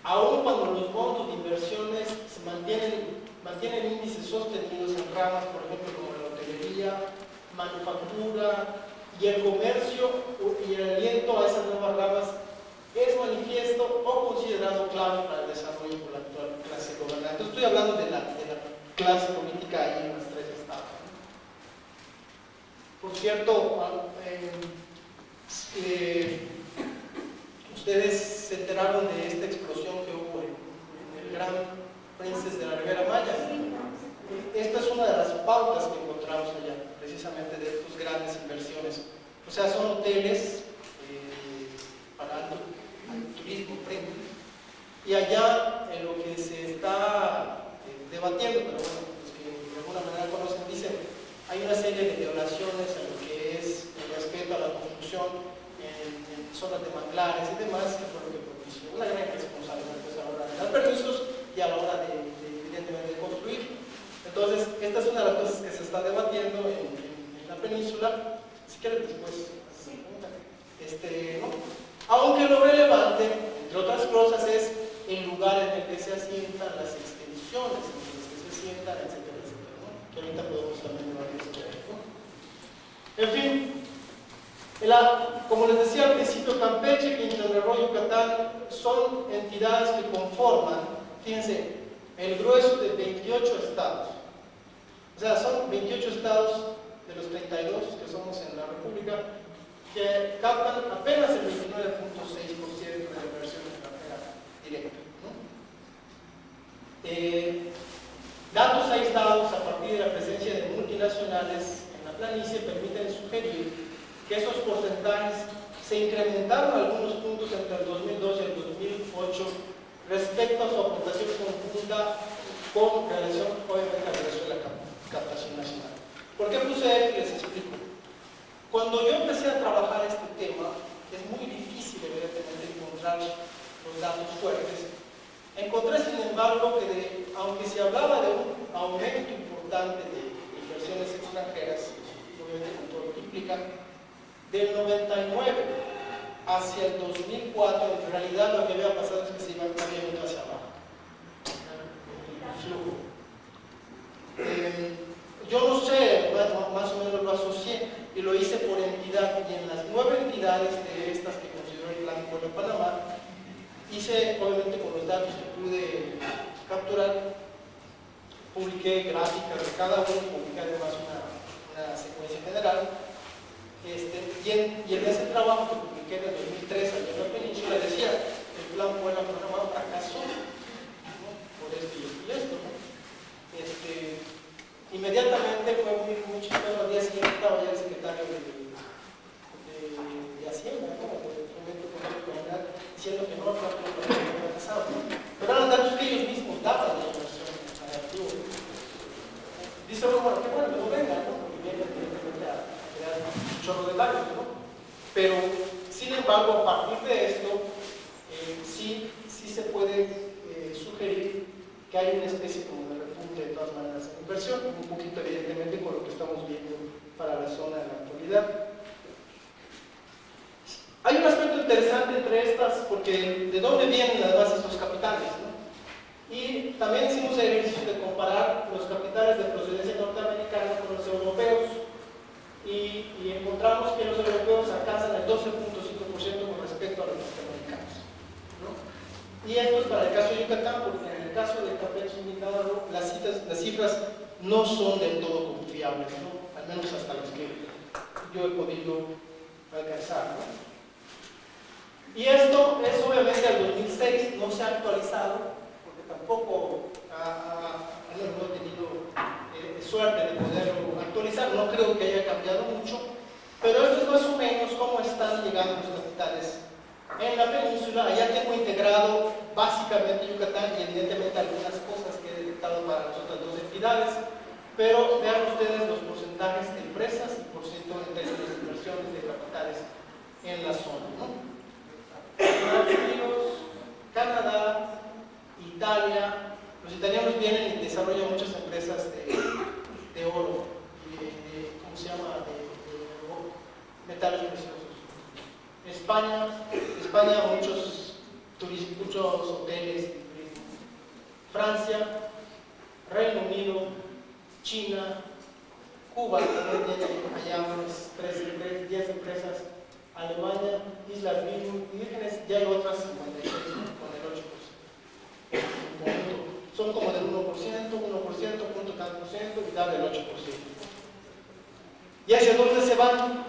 Aún cuando los montos de inversiones se mantienen índices sostenidos en ramas, por ejemplo, como la hotelería, manufactura y el comercio, y el aliento a esas nuevas ramas es manifiesto o considerado clave para el desarrollo por la actual clase gobernante. Estoy hablando de la clase política ahí en los tres estados. Por cierto, ustedes se enteraron de esta explosión que hubo en el Gran Princess de la Riviera Maya. Esta es una de las pautas que encontramos allá, precisamente de estas grandes inversiones. O sea, son hoteles para alto turismo premium. Y allá en lo que se está debatiendo, pero bueno, los que de alguna manera conocen, dicen, hay una serie de violaciones en lo que es el respeto a la construcción en zonas de manglares y demás, que fue lo que propició una gran responsabilidad pues, a la hora de dar permisos y a la hora evidentemente de construir. Entonces, esta es una de las cosas que se está debatiendo en la península. Si quieren después, ¿no? Aunque lo relevante, entre otras cosas, es el lugar en el que se asientan las extensiones, en las que se asientan, etcétera, etcétera, ¿no? Que ahorita podemos también hablar de esto, ¿no? En fin, como les decía al principio, Campeche, Quintana Roo y Yucatán son entidades que conforman, fíjense, el grueso de 28 estados. O sea, son 28 estados de los 32 que somos en la República que captan apenas el 29.6% de la inversión extranjera directa, ¿no? Datos aislados a partir de la presencia de multinacionales en la planicie permiten sugerir que esos porcentajes se incrementaron algunos puntos entre el 2002 y el 2008 respecto a su aportación conjunta con relación, obviamente, a la relación de la captación nacional. ¿Por qué puse esto? Les explico. Cuando yo empecé a trabajar este tema, es muy difícil, evidentemente, encontrar los datos fuertes. Encontré, sin embargo, que aunque se hablaba de un aumento importante de inversiones extranjeras, obviamente con todo lo que implica, del 99 hacia el 2004, en realidad lo que había pasado es que se iba cambiando hacia abajo. El flujo. Yo no sé, más o menos lo asocié y lo hice por entidad, y en las 9 hice, obviamente con los datos que pude capturar, publiqué gráficas de cada uno, publiqué además una secuencia general, y en ese trabajo que publiqué en el 2003 allá en la península decía, el plan Puebla programado fracasó, ¿no? Por esto y esto, ¿no? Inmediatamente fue muy chistoso. Al día siguiente estaba ya el secretario de Hacienda, ¿no? De Fomento Económico General, diciendo que no había fracasado, ¿no? Pero eran datos que ellos mismos daban de la inversión al activo. Dice uno, bueno, qué bueno que no vengan, ¿no? Porque vienen evidentemente a crear un chorro de daños, ¿no? Pero, sin embargo, a partir de esto, sí se puede sugerir que hay una especie como de repunte de todas maneras en inversión, un poquito evidentemente con lo que estamos viendo para la zona en la actualidad. Hay un aspecto interesante entre estas, porque de dónde vienen además estos capitales, ¿no? Y también hicimos el ejercicio de comparar los capitales de procedencia norteamericana con los europeos, y encontramos que los europeos alcanzan el 12.5% con respecto a los norteamericanos, ¿no? Y esto es para el caso de Yucatán, porque en el caso de Campeche y Quintana Roo las cifras no son del todo confiables, ¿no? Al menos hasta las que yo he podido alcanzar, ¿no? Y esto es obviamente al 2006, no se ha actualizado, porque tampoco hemos tenido suerte de poderlo actualizar, no creo que haya cambiado mucho, pero esto es más o menos cómo están llegando los capitales en la península. Allá tengo integrado básicamente Yucatán y evidentemente algunas cosas que he detectado para las otras dos entidades, pero vean ustedes los porcentajes de empresas y por ciento en términos de inversiones de capitales en la zona, ¿no? Estados Unidos, Canadá, Italia. Los italianos vienen y desarrollan muchas empresas de oro, ¿cómo se llama? De metales preciosos. España muchos hoteles y turismo. Francia, Reino Unido, China, Cuba, también tiene allá unas 10 empresas. Alemania, Islas Vírgenes, ya hay otras 56 con el 8%. Son como del 1%, punto tanto por ciento y da del 8%. ¿Y hacia dónde se van?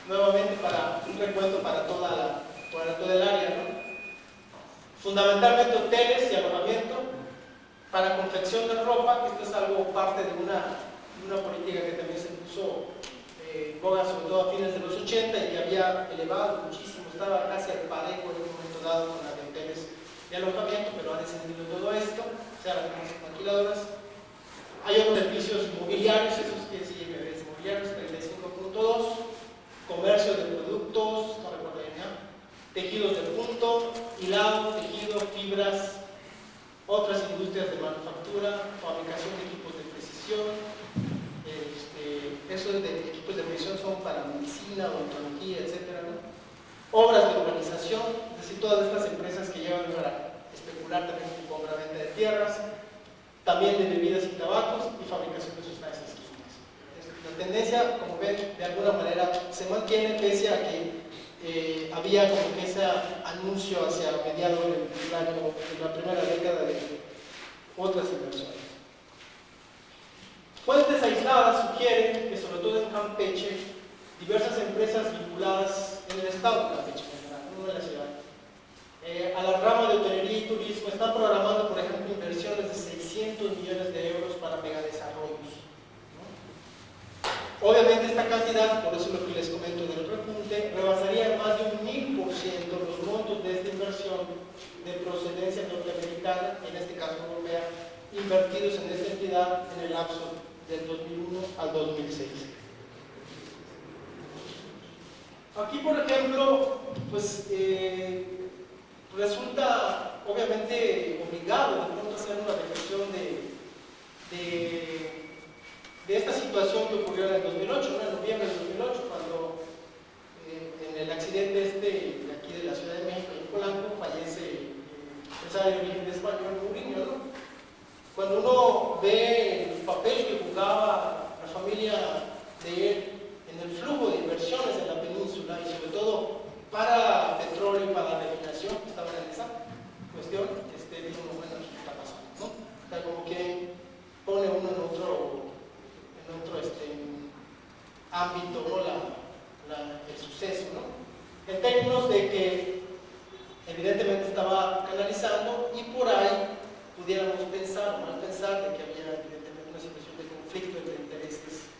Nuevamente para un recuento para toda el área, ¿no? Fundamentalmente hoteles y alojamiento, para confección de ropa, esto es algo parte de una política que también se puso boga sobre todo a fines de los 80 y que había elevado muchísimo, estaba casi al parejo en un momento dado con las de hoteles de alojamiento, pero ha descendido todo esto, o sea, las famosas maquiladoras. Hay otros servicios inmobiliarios, esos que sí, inmobiliarios 35.2, comercio de productos, no recuerdo bien, ¿no? Tejidos de punto, hilado, tejido, fibras, otras industrias de manufactura, fabricación de equipos de precisión. Esos de equipos de precisión son para medicina, odontología, etc., ¿no? Obras de urbanización, es decir, todas estas empresas que llevan para especular también con la venta de tierras, también de bebidas y tabacos y fabricación de sustancias químicas. La tendencia, como ven, de alguna manera se mantiene pese a que había como que ese anuncio hacia mediados del año, en la primera década de otras inversiones. Fuentes aisladas sugieren que, sobre todo en Campeche, diversas empresas vinculadas en el estado de Campeche, no en la ciudad, a la rama de hotelería y turismo, están programando, por ejemplo, inversiones de 600 millones de euros para megadesarrollos, ¿no? Obviamente esta cantidad, por eso lo que les comento del repunte, rebasaría más de un 1000% los montos de esta inversión de procedencia norteamericana, en este caso europea, invertidos en esta entidad en el lapso del 2001 al 2006. Aquí, por ejemplo, pues resulta obviamente obligado de pronto hacer una reflexión de esta situación que ocurrió en el 2008, ¿no? En noviembre del 2008, cuando en el accidente de aquí de la Ciudad de México, en Polanco, fallece el empresario de origen español, Mourinho, ¿no? Cuando uno ve el papel que jugaba la familia de él en el flujo de inversiones en la península y sobre todo para petróleo y para la refinación que estaban en esa, pesar de que había evidentemente una situación de conflicto entre intereses.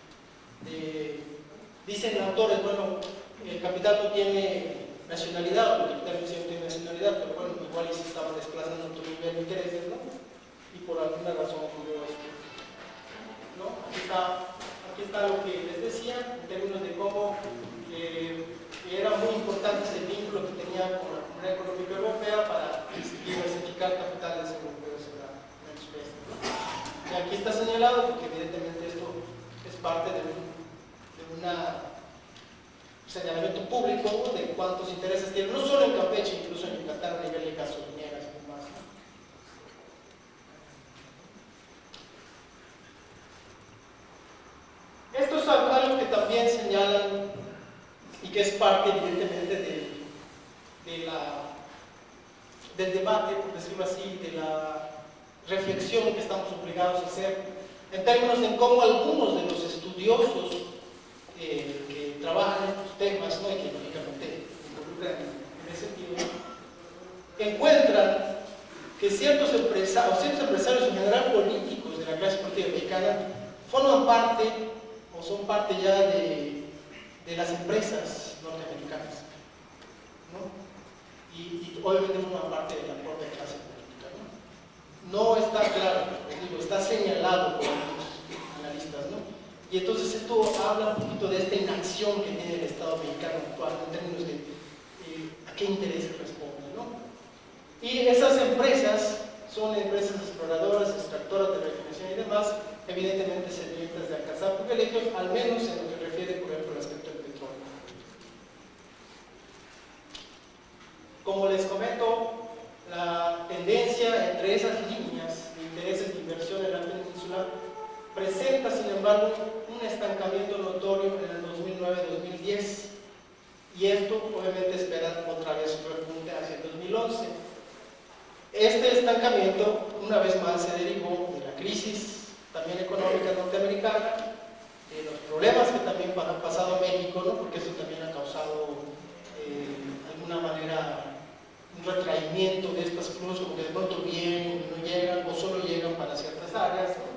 Dicen autores, bueno, el capital no tiene nacionalidad, o el capital no tiene nacionalidad, pero bueno, igual y se estaba desplazando a otro nivel de intereses, ¿no? Y por alguna razón ocurrió esto, ¿no? Aquí está lo que les decía, en términos de cómo era muy importante ese vínculo que tenía con la Comunidad Económica Europea para diversificar capitales europeos en el sureste, ¿no? Y aquí está señalado porque evidentemente esto es parte de un señalamiento público, ¿no?, de cuántos intereses tiene, no solo en Campeche, incluso en Yucatán a nivel de gasolineras y demás, ¿no? Esto es algo que también señalan y que es parte evidentemente del debate, por decirlo así, de la reflexión que estamos obligados a hacer en términos de cómo algunos de los estudiosos que trabajan en estos temas, ¿no?, y que lógicamente involucran en ese sentido, encuentran que ciertos empresarios en general políticos de la clase política mexicana forman parte o son parte ya de las empresas norteamericanas, ¿no? Y obviamente forman parte de la propia clase política, ¿no? No está claro, digo, está señalado por los analistas, ¿no? Y entonces esto habla un poquito de esta inacción que tiene el Estado mexicano actual en términos de a qué intereses responde, ¿no? Y esas empresas son empresas exploradoras, extractoras de refinación y demás, evidentemente sedientas de alcanzar privilegios, al menos en lo que refiere, por ejemplo, al aspecto del petróleo. Como les comento, la tendencia entre esas líneas de intereses de inversión en la península presenta, sin embargo, un estancamiento notorio en el 2009-2010, y esto obviamente espera otra vez un repunte hacia el 2011. Este estancamiento, una vez más, se derivó de la crisis también económica norteamericana, de los problemas que también han pasado a México, ¿no?, porque eso también ha causado de alguna manera un retraimiento de estas flujos, como que de pronto vienen y no llegan, o solo llegan para ciertas áreas, ¿no?,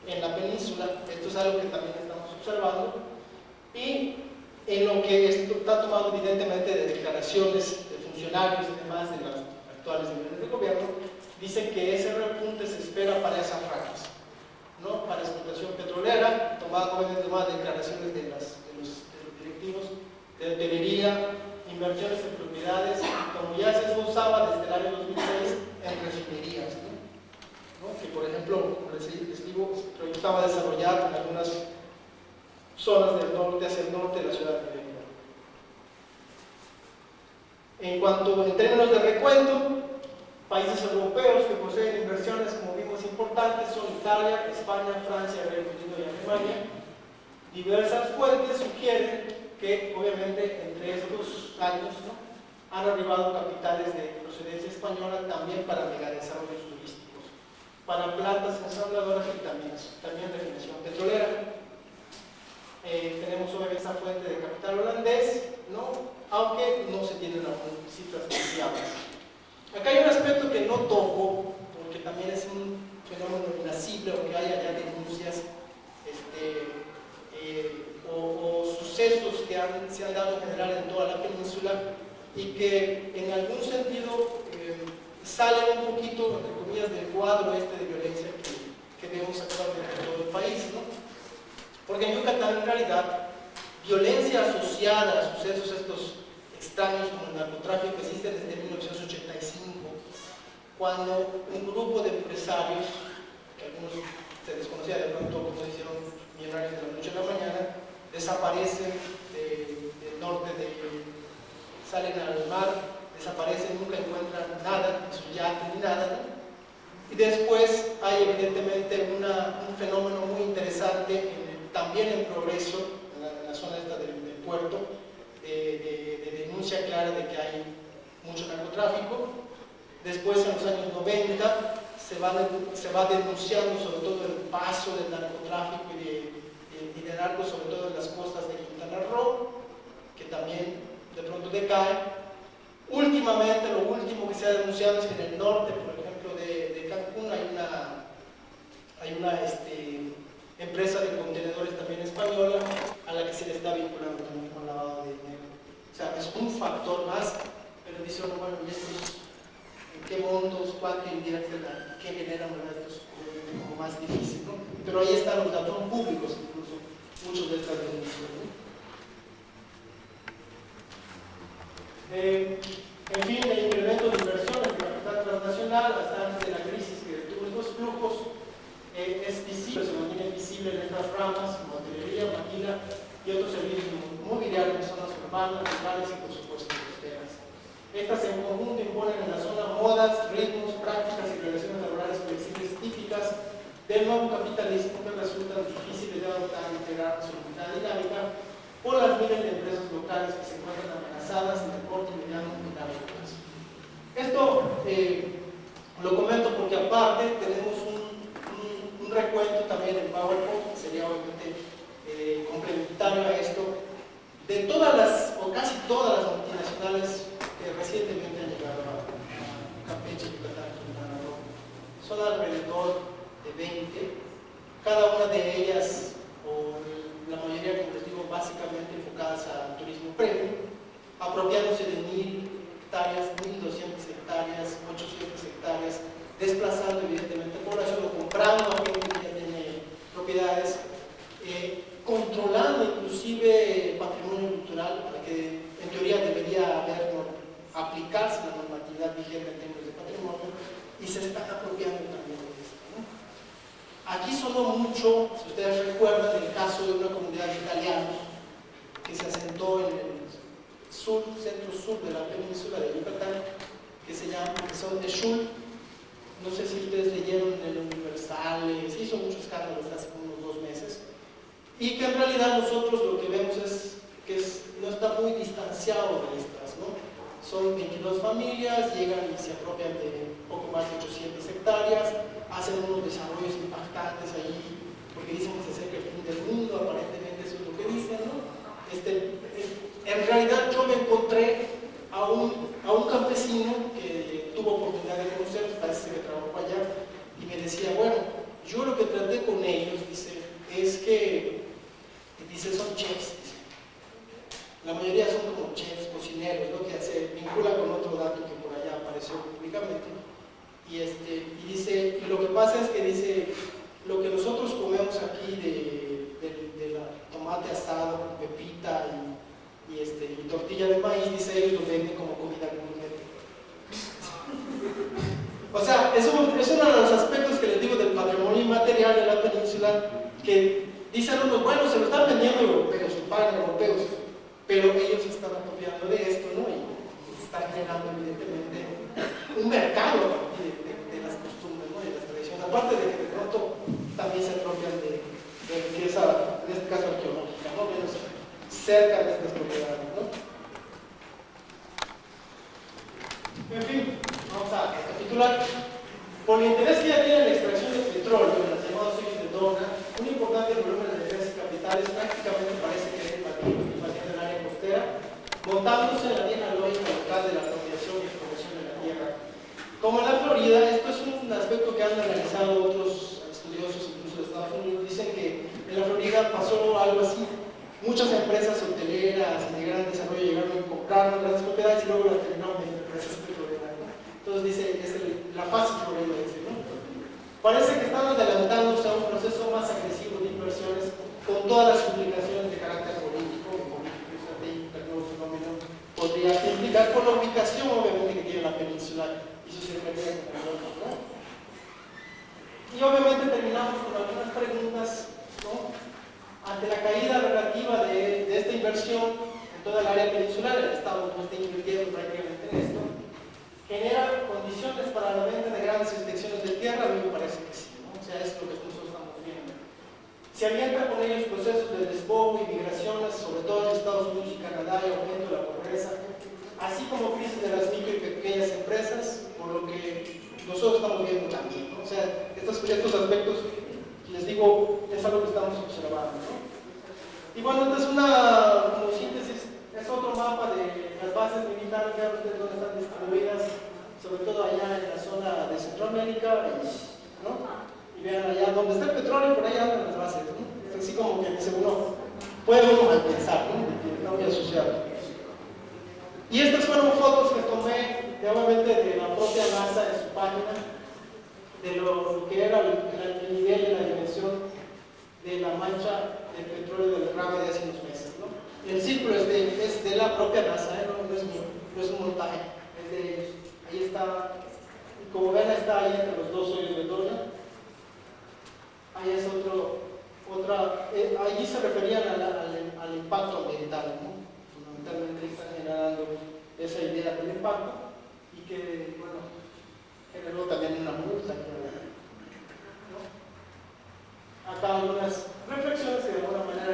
en la península. Esto es algo que también estamos observando, y en lo que está tomado evidentemente de declaraciones de funcionarios y demás de los actuales niveles de gobierno, dicen que ese repunte se espera para esas ramas, ¿no?, para explotación petrolera, obviamente más declaraciones de los directivos de hotelería, inversiones en propiedades, como ya se esbozaba desde el año 2006 en refinerías, ¿no? Que por ejemplo, como les digo, se proyectaba desarrollar en algunas zonas del norte, hacia el norte de la ciudad de Mérida. En términos de recuento, países europeos que poseen inversiones, como vimos, importantes son Italia, España, Francia, Reino Unido y Alemania. Diversas fuentes sugieren que, obviamente, entre estos años, ¿no?, han arribado capitales de procedencia española también para megadesarrollos turísticos, para plantas ensambladoras y también refinación petrolera. Tenemos obviamente esa fuente de capital holandés, ¿no?, aunque no se tienen aún cifras confiables. Acá hay un aspecto que no toco, porque también es un fenómeno inacible, aunque haya ya denuncias o sucesos que se han dado en general en toda la península y que en algún sentido salen un poquito, entre comillas, del cuadro de violencia que vemos actualmente en todo el país, ¿no? Porque en Yucatán, en realidad, violencia asociada a sucesos estos extraños como el narcotráfico existe desde 1985, cuando un grupo de empresarios, que algunos se desconocía de pronto como se hicieron millonarios de la noche a la mañana, desaparecen del norte, salen al mar, desaparecen, nunca encuentran nada, ni su yate ni nada, ¿no? Y después hay evidentemente un fenómeno muy interesante, también en progreso, en la zona esta del puerto, de denuncia clara de que hay mucho narcotráfico. Después, en los años 90, se va denunciando sobre todo el paso del narcotráfico y de narcos, sobre todo en las costas de Quintana Roo, que también de pronto decae. Últimamente, lo último que se ha denunciado es que en el norte, por ejemplo, de Cancún, hay hay una empresa de contenedores también española a la que se le está vinculando también con lavado de dinero. O sea, es un factor más, pero dice uno, bueno, ¿y estos en qué montos, cuánto invierten, qué generan? Esto es como más difícil, ¿no? Pero ahí están los datos, son públicos incluso, muchos de estas denuncias, ¿no? En fin, el incremento de inversiones de capital transnacional hasta antes de la crisis que tuvo estos flujos es visible, se mantiene visible en estas ramas, como hotelería, maquila y otros servicios mobiliarios en zonas urbanas, rurales y por supuesto costeras. Estas en conjunto imponen en la zona modas, ritmos, prácticas y relaciones laborales flexibles típicas del nuevo capitalismo que resultan difíciles de adoptar e integrar en su unidad dinámica por las miles de empresas locales que se encuentran amenazadas en el corto, mediano y largo plazo. Esto lo comento porque aparte tenemos un recuento también en PowerPoint, que sería obviamente complementario a esto, de todas las, o casi todas las multinacionales que recientemente han llegado a Campeche, Yucatán, Quintana Roo. Son alrededor de 20, cada una de ellas, o la mayoría, como les digo, básicamente enfocadas al turismo premium, apropiándose de 1000 hectáreas, 1200 hectáreas, 800 hectáreas, desplazando evidentemente población o comprando a gente que ya tiene propiedades, controlando inclusive patrimonio cultural, para que en teoría debería aplicarse la normatividad vigente en términos de patrimonio, y se están apropiando también de esto, ¿no? Aquí sonó mucho, si ustedes recuerdan, el caso de una comunidad de italianos que se asentó en el centro-sur de la península de Yucatán, que son de Xul. No sé si ustedes leyeron en el Universal, se hizo mucho escándalo hace unos 2 meses, y que en realidad nosotros lo que vemos es que no está muy distanciado de estas, ¿no? Son 22 familias, llegan y se apropian de poco más de 800 hectáreas, hacen unos desarrollos impactantes ahí, porque dicen que se acerca el fin del mundo, aparentemente eso es lo que dicen, ¿no? En realidad yo me encontré a un campesino que tuvo oportunidad de conocer, parece que trabajó allá, y me decía, bueno, yo lo que traté con ellos, dice, es que, son chefs, dice. La mayoría son como chefs, cocineros, ¿no? Que se vincula con otro dato que por allá apareció públicamente, y dice, y lo que pasa es que dice, lo que nosotros comemos aquí de la tomate asado con pepita y tortilla de maíz, dice, ellos lo venden como comida gourmet. O sea, es uno de los aspectos que les digo del patrimonio inmaterial de la península, que dicen unos, bueno, se lo están vendiendo europeos, pagan europeos, pero ellos se están apropiando de esto, ¿no? Y están generando evidentemente un mercado a partir de las costumbres, ¿no? Y de las tradiciones, aparte de que de pronto también se apropian de riqueza, en este caso arqueológica, ¿no? Menos cerca de estas propiedades, ¿no? En fin, vamos a recapitular. Por el interés que ya tiene la extracción de petróleo en las llamadas sellos de Dona, un importante volumen de bienes capitales prácticamente parece que es invadiendo el área costera, montándose en la vieja lógica local de la apropiación y explotación de la tierra. Como en la Florida, esto es un aspecto que han analizado otros estudiosos, incluso de Estados Unidos, dicen que en la Florida pasó algo así. Muchas empresas hoteleras de gran desarrollo llegaron a comprar grandes propiedades y luego las terminaron en empresas petroleras, ¿no? Entonces dice, es la fase florida, dice, ¿no? Parece que están adelantándose a un proceso más agresivo de inversiones con todas las implicaciones de carácter político y estratégico que el nuevo fenómeno podría implicar por la ubicación, obviamente, que tiene la península y su cercanía con el otro, ¿no? Y obviamente terminamos con algunas preguntas, ¿no? Ante la caída relativa de esta inversión en toda el área peninsular, el Estado no está invirtiendo prácticamente en esto, genera condiciones para la venta de grandes extensiones de tierra. A mí me parece que sí, ¿no? O sea, es lo que nosotros estamos viendo. Se avienta con ellos procesos de despojo y migraciones, sobre todo en Estados Unidos y Canadá, y aumento de la pobreza, así como crisis de las micro y pequeñas empresas, por lo que nosotros estamos viendo también, ¿no? O sea, estos aspectos, les digo, es algo que estamos observando, ¿no? Y bueno, esta es una como síntesis, es otro mapa de las bases militares, vean ustedes dónde están distribuidas, sobre todo allá en la zona de Centroamérica, ¿no? Y vean allá donde está el petróleo, por allá andan las bases, ¿no? Es así como que dice uno, puede uno mal pensar, ¿no? De que no voy asociado. Y estas fueron fotos que tomé, obviamente, de la propia NASA en su página, de lo que era el nivel y la dimensión de la mancha del petróleo del derrame de hace unos meses, ¿no? El círculo es de la propia NASA, ¿eh? No es un montaje, es de ellos. Ahí está, y como ven, está ahí entre los dos hoyos de Dona. Ahí es allí se referían al impacto ambiental, ¿no? Fundamentalmente están generando esa idea del impacto y que, bueno, generó también una multa, ¿no? Acá algunas reflexiones que de alguna manera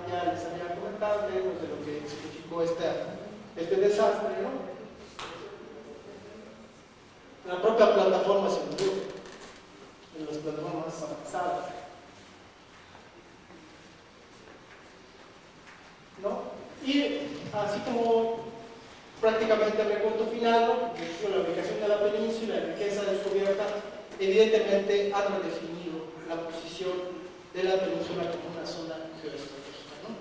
ya les había comentado de lo que significó este desastre, ¿no? La propia plataforma se murió, en las plataformas avanzadas, ¿no? Y así como prácticamente el recuento final, ¿no? La ubicación de la península, la riqueza descubierta, evidentemente han redefinido la posición de la península como una zona geoestratégica, ¿no?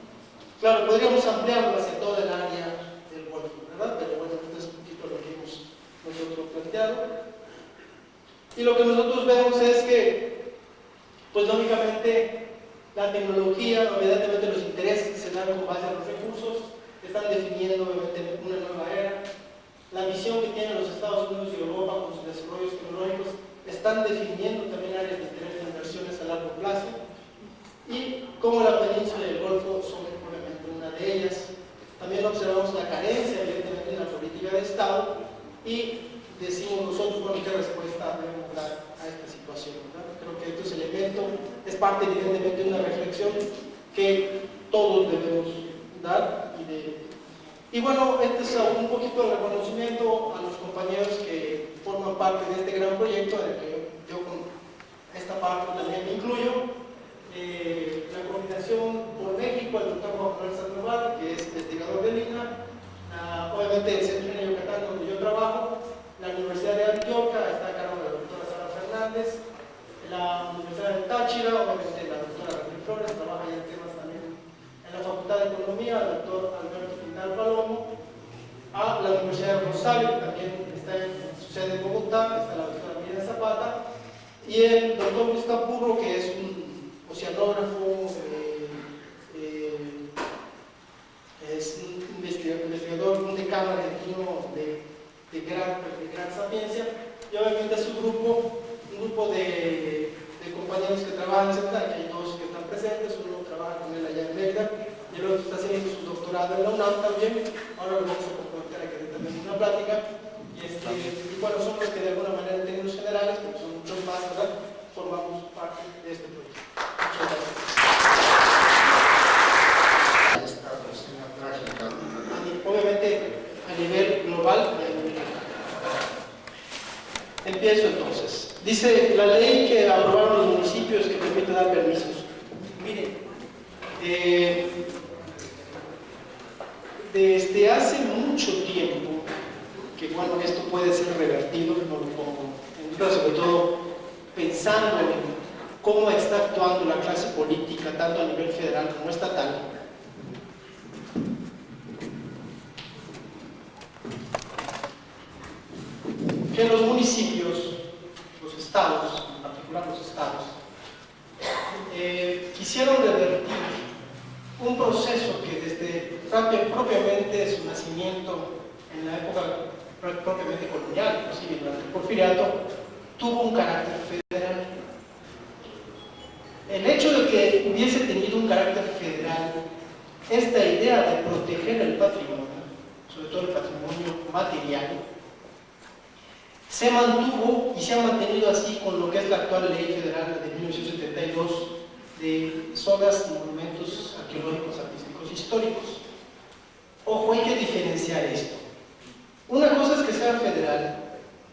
Claro, podríamos ampliarlo hacia toda el área del Golfo, ¿verdad? Pero bueno, esto es un poquito lo que hemos nosotros planteado. Y lo que nosotros vemos es que, pues lógicamente, la tecnología, evidentemente los intereses que se dan con base a los recursos, están definiendo obviamente una nueva era. La visión que tienen los Estados Unidos y Europa con sus desarrollos tecnológicos están definiendo también áreas de interés de inversiones a largo plazo. Y como la península y el Golfo son obviamente una de ellas. También observamos la carencia, evidentemente, en la política de Estado y decimos nosotros, bueno, qué respuesta debemos dar a esta situación, ¿verdad? Creo que este elemento es parte, evidentemente, de una reflexión que todos debemos dar y bueno, este es un poquito de reconocimiento a los compañeros que forman parte de este gran proyecto en el que yo con esta parte también me incluyo. La coordinación por México, el doctor Juan Manuel Sandoval, que es investigador del INAH, obviamente el Centro de Yucatán, donde yo trabajo, la Universidad de Antioquia, está a cargo de la doctora Sara Fernández, la Universidad de Táchira, obviamente la doctora Raquel Flores, trabaja ya en temas también en la Facultad de Economía, el doctor Alberto Quintal Palomo, a la Universidad de Rosario, que también está en su sede en Bogotá, está la doctora Miriam Zapata, y el doctor Luis Capurro, que es un oceanógrafo, es un investigador, un decano argentino de gran sapiencia, y obviamente su grupo, un grupo de compañeros que trabajan en Semana, que hay dos que están presentes, uno trabaja con él allá en Mérida, y el otro está haciendo su doctorado en la UNAM también. Ahora lo vamos a comprometer a que dé también una plática, y bueno, son los que de alguna manera en términos generales, porque son muchos más, ¿verdad?, formamos parte de este proyecto. Muchas gracias. Obviamente a nivel global. Empiezo entonces. Dice la ley que aprobaron los municipios que permite dar permisos. Miren, desde hace mucho tiempo, que bueno, esto puede ser revertido, no lo pongo en duda, sobre todo pensando en cómo está actuando la clase política, tanto a nivel federal como estatal. Que los municipios, los estados, en particular los estados, quisieron revertir un proceso que desde propiamente su nacimiento en la época propiamente colonial, inclusive durante el Porfiriato, tuvo un carácter federal. El hecho de que hubiese tenido un carácter federal, esta idea de proteger el patrimonio, sobre todo el patrimonio material, se mantuvo y se ha mantenido así con lo que es la actual ley federal de 1972 de zonas y monumentos arqueológicos, artísticos, históricos. Ojo, hay que diferenciar esto. Una cosa es que sea federal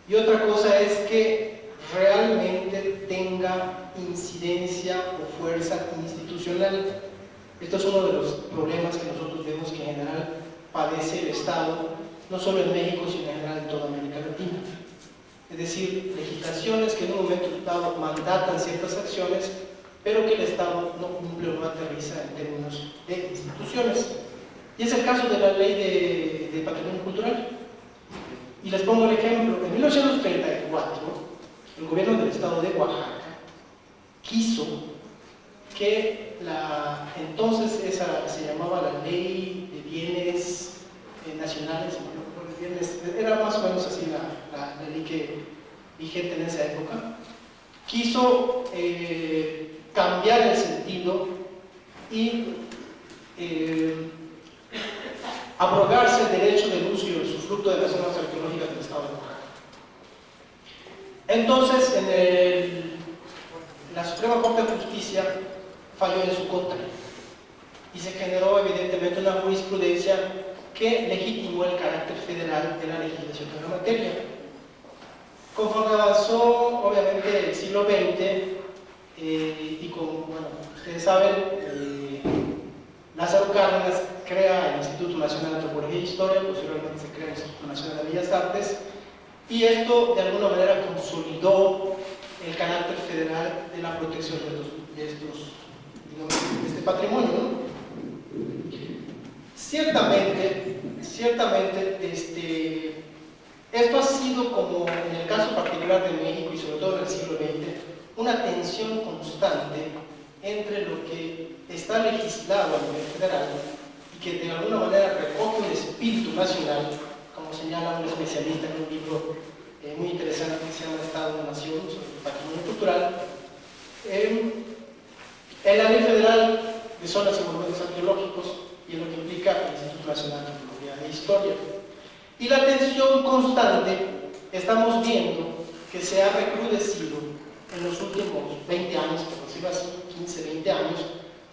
y otra cosa es que realmente tenga incidencia o fuerza institucional. Esto es uno de los problemas que nosotros vemos que en general padece el Estado, no solo en México, sino en general en toda América Latina. es decir, legislaciones que en un momento dado mandatan ciertas acciones, pero que el Estado no cumple o no aterriza en términos de instituciones. Y es el caso de la Ley de Patrimonio Cultural. Y les pongo el ejemplo. En 1934, el gobierno del Estado de Oaxaca quiso que entonces esa se llamaba la Ley de Bienes Nacionales, era más o menos así la ley que vigente en esa época, quiso cambiar el sentido y abrogarse el derecho del uso y el usufructo de las zonas arqueológicas del Estado de Oaxaca. Entonces, la Suprema Corte de Justicia falló en su contra y se generó evidentemente una jurisprudencia que legitimó el carácter federal de la legislación de la materia. Conforme avanzó, obviamente, el siglo XX, y como ustedes saben, Lázaro Cárdenas crea el Instituto Nacional de Antropología e Historia, posteriormente se crea el Instituto Nacional de Bellas Artes, y esto de alguna manera consolidó el carácter federal de la protección de este patrimonio, ¿no? Ciertamente, esto ha sido, como en el caso particular de México y sobre todo en el siglo XX, una tensión constante entre lo que está legislado a nivel federal y que de alguna manera recoge el espíritu nacional, como señala un especialista en un libro muy interesante que se llama Estado-Nación sobre el patrimonio cultural, en la Ley Federal de Zonas y Monumentos Arqueológicos y en lo que implica el Instituto Nacional de Antropología e Historia. Y la tensión constante, estamos viendo que se ha recrudecido en los últimos 20 años, por decirlo así, 15, 20 años,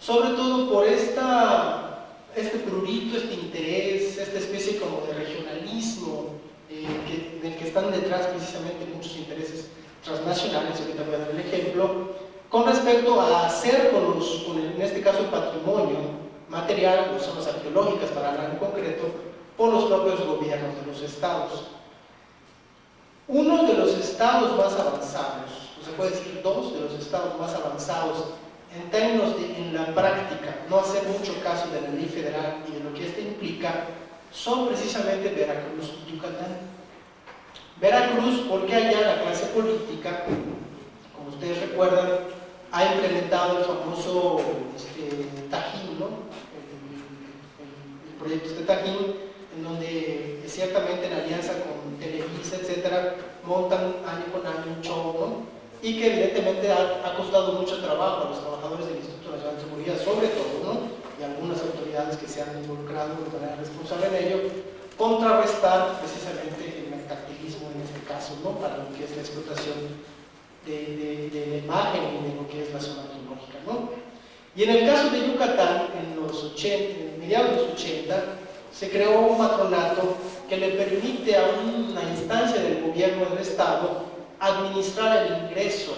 sobre todo por este prurito, este interés, esta especie como de regionalismo del que están detrás precisamente muchos intereses transnacionales. Ahorita voy a dar el ejemplo, con respecto a hacer en este caso el patrimonio material, las zonas arqueológicas para hablar en concreto, por los propios gobiernos de los estados. Uno de los estados más avanzados, o se puede decir dos de los estados más avanzados en términos en la práctica, no hacer mucho caso de la ley federal y de lo que esto implica, son precisamente Veracruz y Yucatán. Veracruz, porque allá la clase política, como ustedes recuerdan, ha implementado el famoso Tajín, ¿no? El proyecto Tajín, en donde ciertamente en alianza con Televisa, etcétera, montan año con año un show, ¿no? Y que evidentemente ha costado mucho trabajo a los trabajadores del Instituto Nacional de Seguridad, sobre todo, ¿no? Y algunas autoridades que se han involucrado de manera responsable en ello, contrarrestar precisamente el mercantilismo en este caso, ¿no? Para lo que es la explotación de la imagen y de lo que es la zona arqueológica, ¿no? Y en el caso de Yucatán, en mediados de los 80, se creó un patronato que le permite a una instancia del gobierno del Estado administrar el ingreso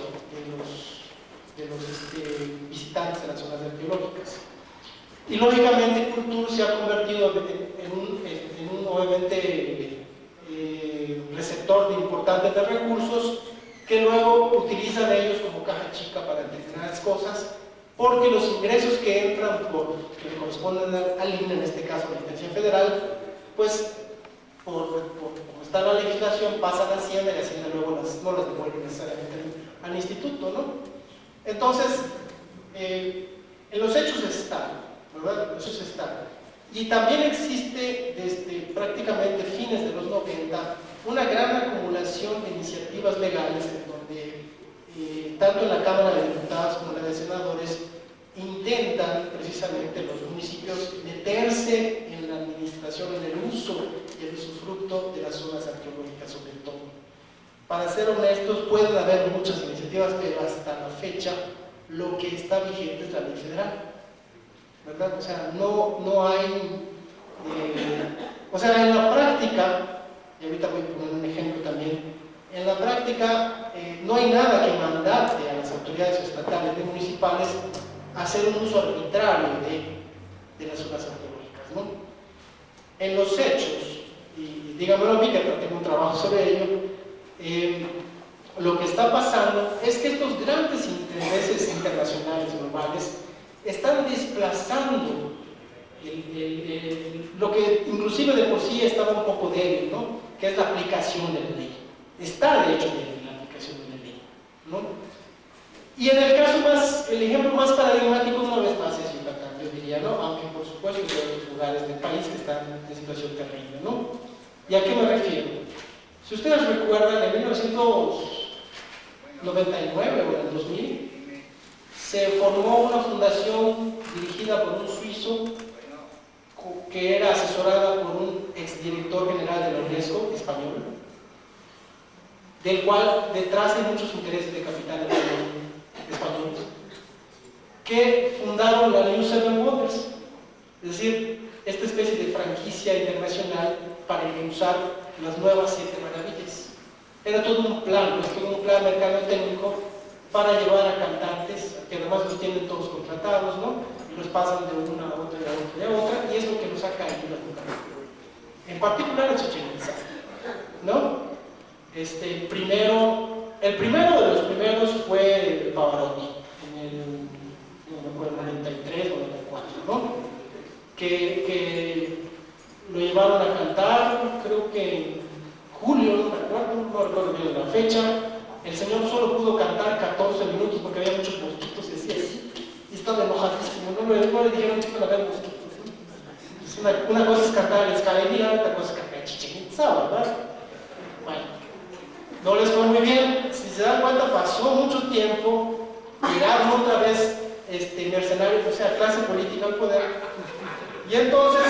de los visitantes a las zonas arqueológicas. Y lógicamente Cultur se ha convertido en un obviamente receptor de importantes de recursos que luego utilizan ellos como caja chica para determinadas cosas, porque los ingresos que entran que le corresponden al INE, en este caso a la Intención Federal, pues como está la legislación, pasan a Hacienda y Hacienda luego no las devuelve necesariamente al instituto, ¿no? Entonces, en los hechos están, ¿verdad? Los hechos están. Y también existe desde prácticamente fines de los 90 una gran acumulación de iniciativas legales en donde tanto en la Cámara de Diputados como en la de Senadores intentan precisamente los municipios meterse en la administración, en el uso y el usufructo de las zonas arqueológicas sobre todo. Para ser honestos, pueden haber muchas iniciativas, pero hasta la fecha lo que está vigente es la ley federal, ¿verdad? O sea, no hay, o sea, en la práctica, y ahorita voy a poner un ejemplo también, en la práctica no hay nada que mandate a las autoridades estatales y municipales a hacer un uso arbitrario de las zonas arqueológicas, ¿no? En los hechos, y dígamelo a mí que tengo un trabajo sobre ello, lo que está pasando es que estos grandes intereses internacionales globales están desplazando lo que inclusive de por sí estaba un poco débil, ¿no? Que es la aplicación de la ley. Está de hecho débil la aplicación de la ley, ¿no? Y en el caso más, el ejemplo más paradigmático una vez más es Yucatán, yo diría, ¿no? Aunque por supuesto hay otros lugares del país que están en situación terrible, ¿no? ¿Y a qué me refiero? Si ustedes recuerdan, en 1999 o en el 2000 se formó una fundación dirigida por un suizo que era asesorada por un exdirector general de la UNESCO español, del cual detrás hay muchos intereses de capitales españoles, que fundaron la New Seven Wonders, es decir, esta especie de franquicia internacional para usar las nuevas 7 maravillas. Era todo un plan, pues, todo un plan mercadotécnico para llevar a cantantes, que además los tienen todos contratados, ¿no? Y los pasan de una a otra, y a otra, y es lo que nos ha caído la Yucatán. En particular a Chichén Itzá, ¿no? El primero de los primeros fue Pavarotti, en el, no me acuerdo, 93 o 94, ¿no? Que lo llevaron a cantar, creo que en julio, no recuerdo bien la fecha. El señor solo pudo cantar 14 minutos porque había muchos mosquitos, y decía así, y estaba enojadísimo, no le dijeron que iban a haber mosquitos. Una cosa es cantar el Escalera, otra cosa es cantar Chichén Itzá, ¿verdad? Bueno, no les fue muy bien. Si se dan cuenta, pasó mucho tiempo, llegaron otra vez mercenarios, o sea, clase política al poder, y entonces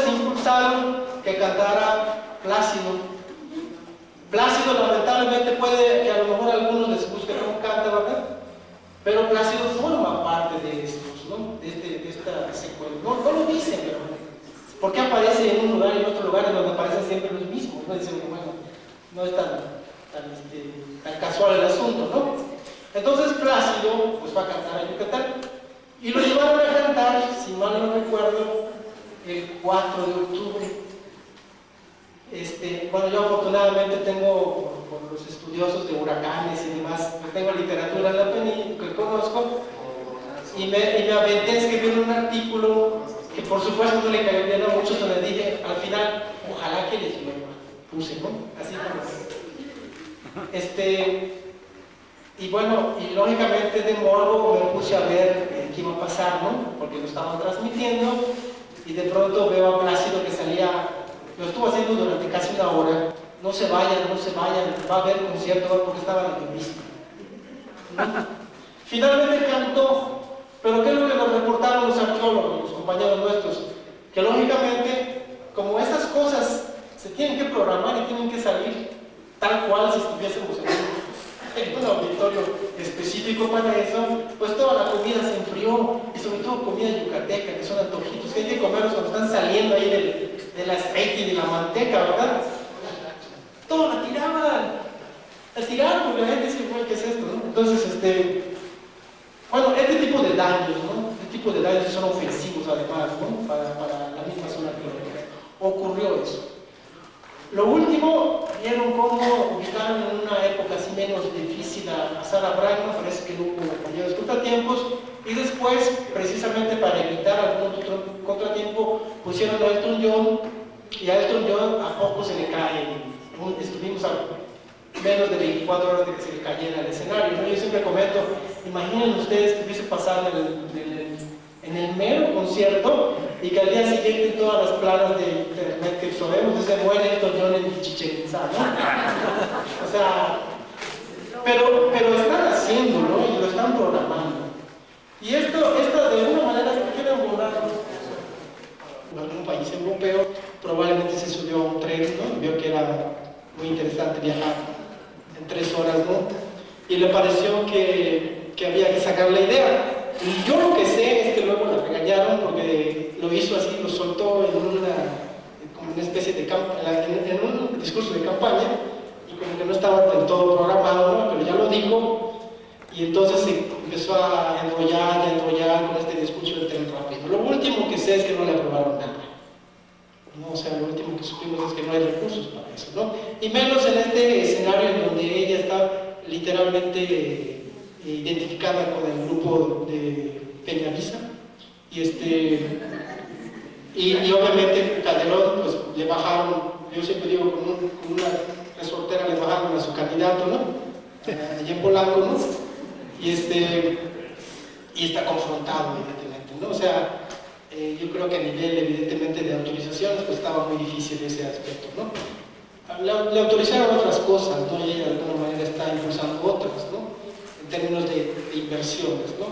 impulsaron que cantara Plácido. Plácido lamentablemente puede que a lo mejor a algunos les guste cómo canta, ¿verdad? Pero Plácido forma parte de estos, ¿no? De esta secuencia. No lo dicen, pero ¿por qué aparece en un lugar y en otro lugar en donde aparecen siempre los mismos? No dicen, bueno, no es tan casual el asunto, ¿no? Entonces Plácido pues fue a cantar a Yucatán y lo llevaron a cantar, si mal no recuerdo, el 4 de octubre. Bueno, yo afortunadamente tengo, por los estudiosos de huracanes y demás, tengo literatura en la península que conozco, y me aventé a escribir un artículo que por supuesto no le cayó bien a muchos, donde dije al final, ojalá que les llueva, puse, ¿no? Así como y bueno, y lógicamente de morbo me puse a ver qué iba a pasar, ¿no? Porque lo estaban transmitiendo, y de pronto veo a Plácido que salía. Lo estuvo haciendo durante casi una hora. No se vayan, va a haber concierto, porque estaba en la misma. Finalmente cantó, pero ¿qué es lo que nos reportaron los arqueólogos, los compañeros nuestros? Que lógicamente, como esas cosas se tienen que programar y tienen que salir tal cual si estuviésemos en un auditorio específico para eso, pues toda la comida se enfrió, y sobre todo comida yucateca, que son antojitos, que hay que comerlos cuando están saliendo ahí del aceite y de la manteca, ¿verdad? Todo la tiraron porque la gente dice, bueno, ¿qué es esto? ¿No? Entonces, bueno, este tipo de daños, ¿no? Este tipo de daños son ofensivos además, ¿no? Para la misma zona arqueológica. Ocurrió eso. Lo último, vieron cómo ubicaron en una época así menos difícil a Sara Bragman, parece que no hubo mayores contratiempos, y después, precisamente para evitar algún otro contratiempo, pusieron a Elton John, y a Elton John a poco se le cae. Estuvimos a menos de 24 horas de que se le cayera el escenario, ¿no? Yo siempre comento, imaginen ustedes que hubiese pasado en el mero concierto, y que al día siguiente todas las planas de internet que sabemos se muere Elton John en Chichén Itzá, ¿no? O sea, pero están haciéndolo y lo están programando. Y esto de alguna manera quieren volar en algún país europeo, probablemente se subió a un tren, ¿no? Vio que era muy interesante viajar en 3 horas, ¿no? Y le pareció que había que sacar la idea. Y yo lo que sé es que luego la regañaron porque lo hizo así, lo soltó como una especie de en un discurso de campaña, y como que no estaba del todo programado, ¿no? Pero ya lo dijo, y entonces se empezó a enrollar con este discurso del tren rápido. Lo último que sé es que no le aprobaron nada, ¿no? O sea, lo último que supimos es que no hay recursos para eso, ¿no? y menos en este escenario en donde ella está literalmente identificada con el grupo de Peñavisa, y obviamente Calderón, pues le bajaron, yo siempre digo, con una resortera le bajaron a su candidato, ¿no? Allá en Polanco, ¿no? Y está confrontado, evidentemente, ¿no? O sea, yo creo que a nivel, evidentemente, de autorizaciones, pues estaba muy difícil ese aspecto, ¿no? Le autorizaron otras cosas, ¿no? Y ella de alguna manera está impulsando otras, ¿no? En términos de inversiones, ¿no?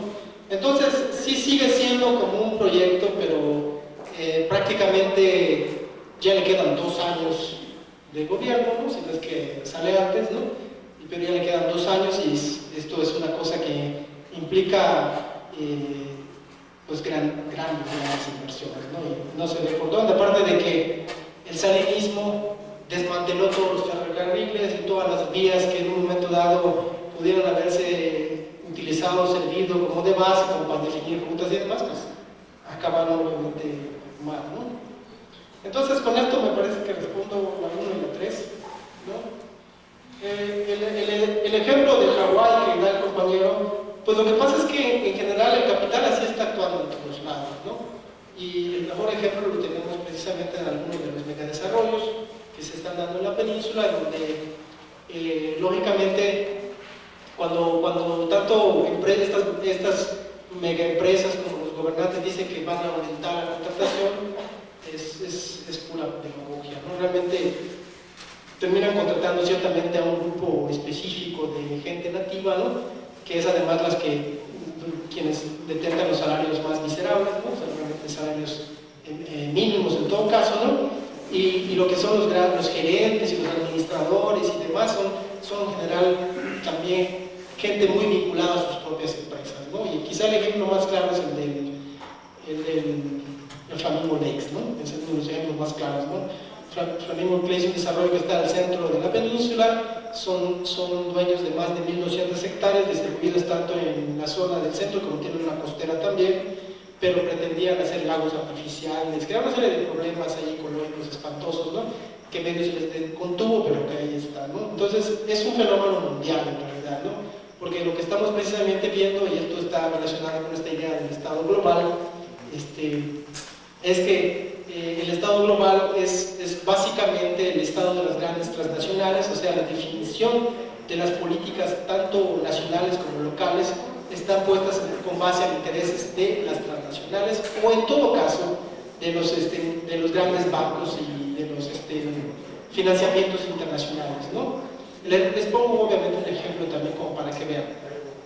Entonces, sí sigue siendo como un proyecto, pero prácticamente ya le quedan 2 años de gobierno, ¿no? Si no es que sale antes, ¿no? Pero ya le quedan 2 años y esto es una cosa que implica pues grandes inversiones, ¿no? Y no se ve por dónde, aparte de que el salinismo desmanteló todos los ferrocarriles y todas las vías que en un momento dado pudieron haberse utilizado, servido como de base, como para definir rutas y demás, pues acabaron obviamente mal, ¿no? Entonces con esto me parece que respondo la 1 y la 3, ¿no? El ejemplo de Hawái que da el compañero, pues lo que pasa es que en general el capital así está actuando en todos lados, ¿no? Y el mejor ejemplo lo tenemos precisamente en algunos de los megadesarrollos que se están dando en la península, donde lógicamente cuando tanto estas megaempresas como los gobernantes dicen que van a aumentar la contratación, es pura demagogia, ¿no? Realmente terminan contratando ciertamente a un grupo específico de gente nativa, ¿no? Que es además quienes detentan los salarios más miserables, ¿no? O sea, realmente salarios mínimos en todo caso, ¿no? Y lo que son los gerentes y los administradores y demás son en general también gente muy vinculada a sus propias empresas, ¿no? Y quizá el ejemplo más claro es el del Flamingo Lakes, ¿no? Es uno de los ejemplos más claros, ¿no? Flamingo Lakes es un desarrollo que está al centro de la península, son dueños de más de 1.200 hectáreas distribuidas tanto en la zona del centro como tienen una costera también, pero pretendían hacer lagos artificiales, crear una serie de problemas ahí ecológicos espantosos, ¿no? Que medio se les contuvo, pero que ahí está, ¿no? Entonces es un fenómeno mundial en realidad, ¿no? Porque lo que estamos precisamente viendo, y esto está relacionado con esta idea del Estado global, es que el Estado global es básicamente el Estado de las grandes transnacionales, o sea, la definición de las políticas tanto nacionales como locales están puestas con base a intereses de las transnacionales o en todo caso de los grandes bancos y de los financiamientos internacionales, ¿no? Les pongo obviamente un ejemplo también como para que vean.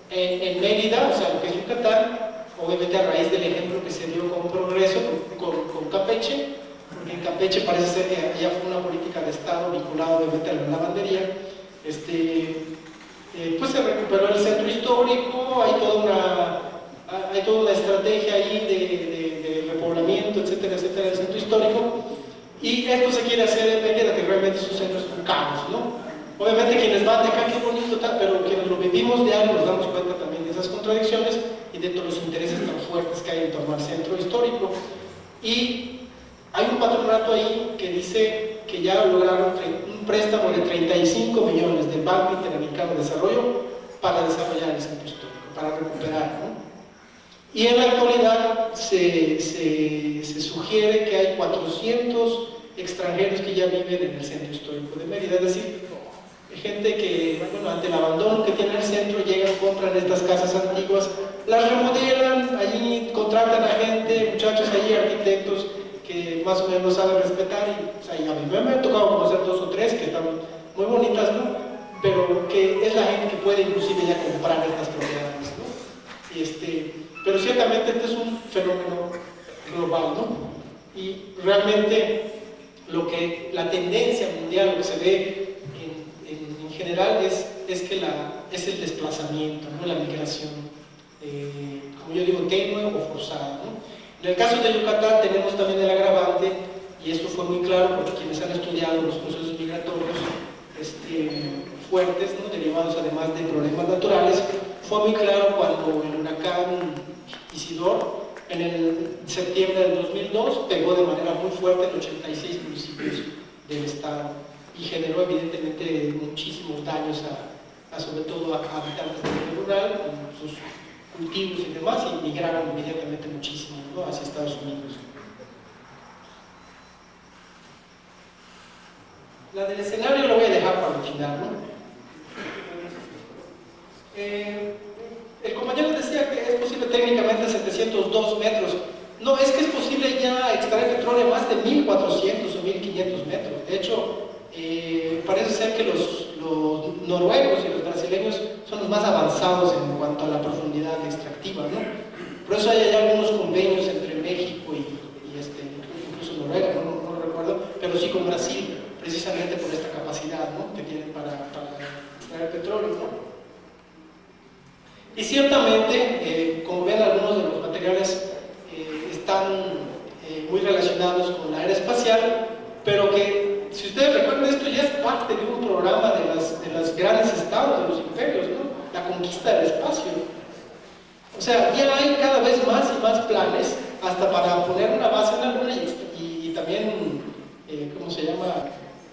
En Mérida, o sea, lo que es Yucatán, obviamente a raíz del ejemplo que se dio con Progreso, con Campeche, porque en Campeche parece ser que ya fue una política de Estado vinculada obviamente a la lavandería, pues se recuperó el centro histórico, hay toda una estrategia ahí de repoblamiento, etcétera, etcétera, del centro histórico, y esto se quiere hacer en Mérida, que realmente es un centro caos, ¿no? Obviamente quienes van de acá, qué bonito tal, pero quienes lo vivimos de algo nos damos cuenta también de esas contradicciones y de todos los intereses tan fuertes que hay en torno al centro histórico. Y hay un patronato ahí que dice que ya lograron un préstamo de 35 millones del Banco Interamericano de Desarrollo para desarrollar el centro histórico, para recuperar, ¿no? Y en la actualidad se sugiere que hay 400 extranjeros que ya viven en el centro histórico de Mérida, es decir, gente que, bueno, ante el abandono que tiene el centro, llegan, compran estas casas antiguas, las remodelan, allí contratan a gente, muchachos allí, arquitectos que más o menos saben respetar, y o sea, a mí me ha tocado conocer 2 o 3 que están muy bonitas, ¿no? Pero que es la gente que puede inclusive ya comprar estas propiedades, ¿no? Pero ciertamente este es un fenómeno global, ¿no? Y realmente la tendencia mundial, lo que se ve en general es el desplazamiento, ¿no? La migración, como yo digo, tenue o forzada, ¿no? En el caso de Yucatán tenemos también el agravante, y esto fue muy claro porque quienes han estudiado los procesos migratorios fuertes, ¿no? Derivados además de problemas naturales, fue muy claro cuando el huracán Isidor en el septiembre del 2002 pegó de manera muy fuerte en 86 municipios del estado. y generó evidentemente muchísimos daños sobre todo a habitantes del medio rural, con sus cultivos y demás, y migraron inmediatamente muchísimo, ¿no?, hacia Estados Unidos. La del escenario lo voy a dejar para el final, ¿no? El compañero decía que es posible técnicamente 702 metros. No, es que es posible ya extraer petróleo a más de 1400 o 1500 metros. De hecho, parece ser que los noruegos y los brasileños son los más avanzados en cuanto a la profundidad extractiva, ¿no? Por eso hay algunos convenios entre México y incluso Noruega, no lo recuerdo, pero sí con Brasil, precisamente por esta capacidad, ¿no?, que tienen para extraer petróleo, ¿no? Y ciertamente, como ven, algunos de los materiales están muy relacionados con la era espacial, pero que, si ustedes recuerdan, esto ya es parte de un programa de los grandes estados de los imperios, ¿no?, la conquista del espacio. O sea, ya hay cada vez más y más planes, hasta para poner una base en la Luna y también, ¿cómo se llama?,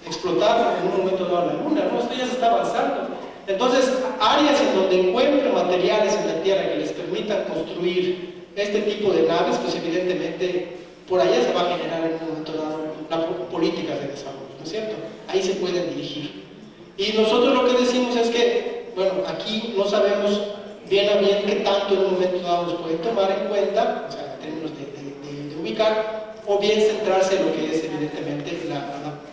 explotar en un momento dado la Luna, ¿no? Esto ya se está avanzando. Entonces, áreas en donde encuentren materiales en la Tierra que les permitan construir este tipo de naves, pues evidentemente por allá se va a generar en un momento dado las políticas de desarrollo, ¿no es cierto? Ahí se pueden dirigir. Y nosotros lo que decimos es que, bueno, aquí no sabemos bien a bien qué tanto en un momento dado nos pueden tomar en cuenta, o sea, en términos de ubicar, o bien centrarse en lo que es evidentemente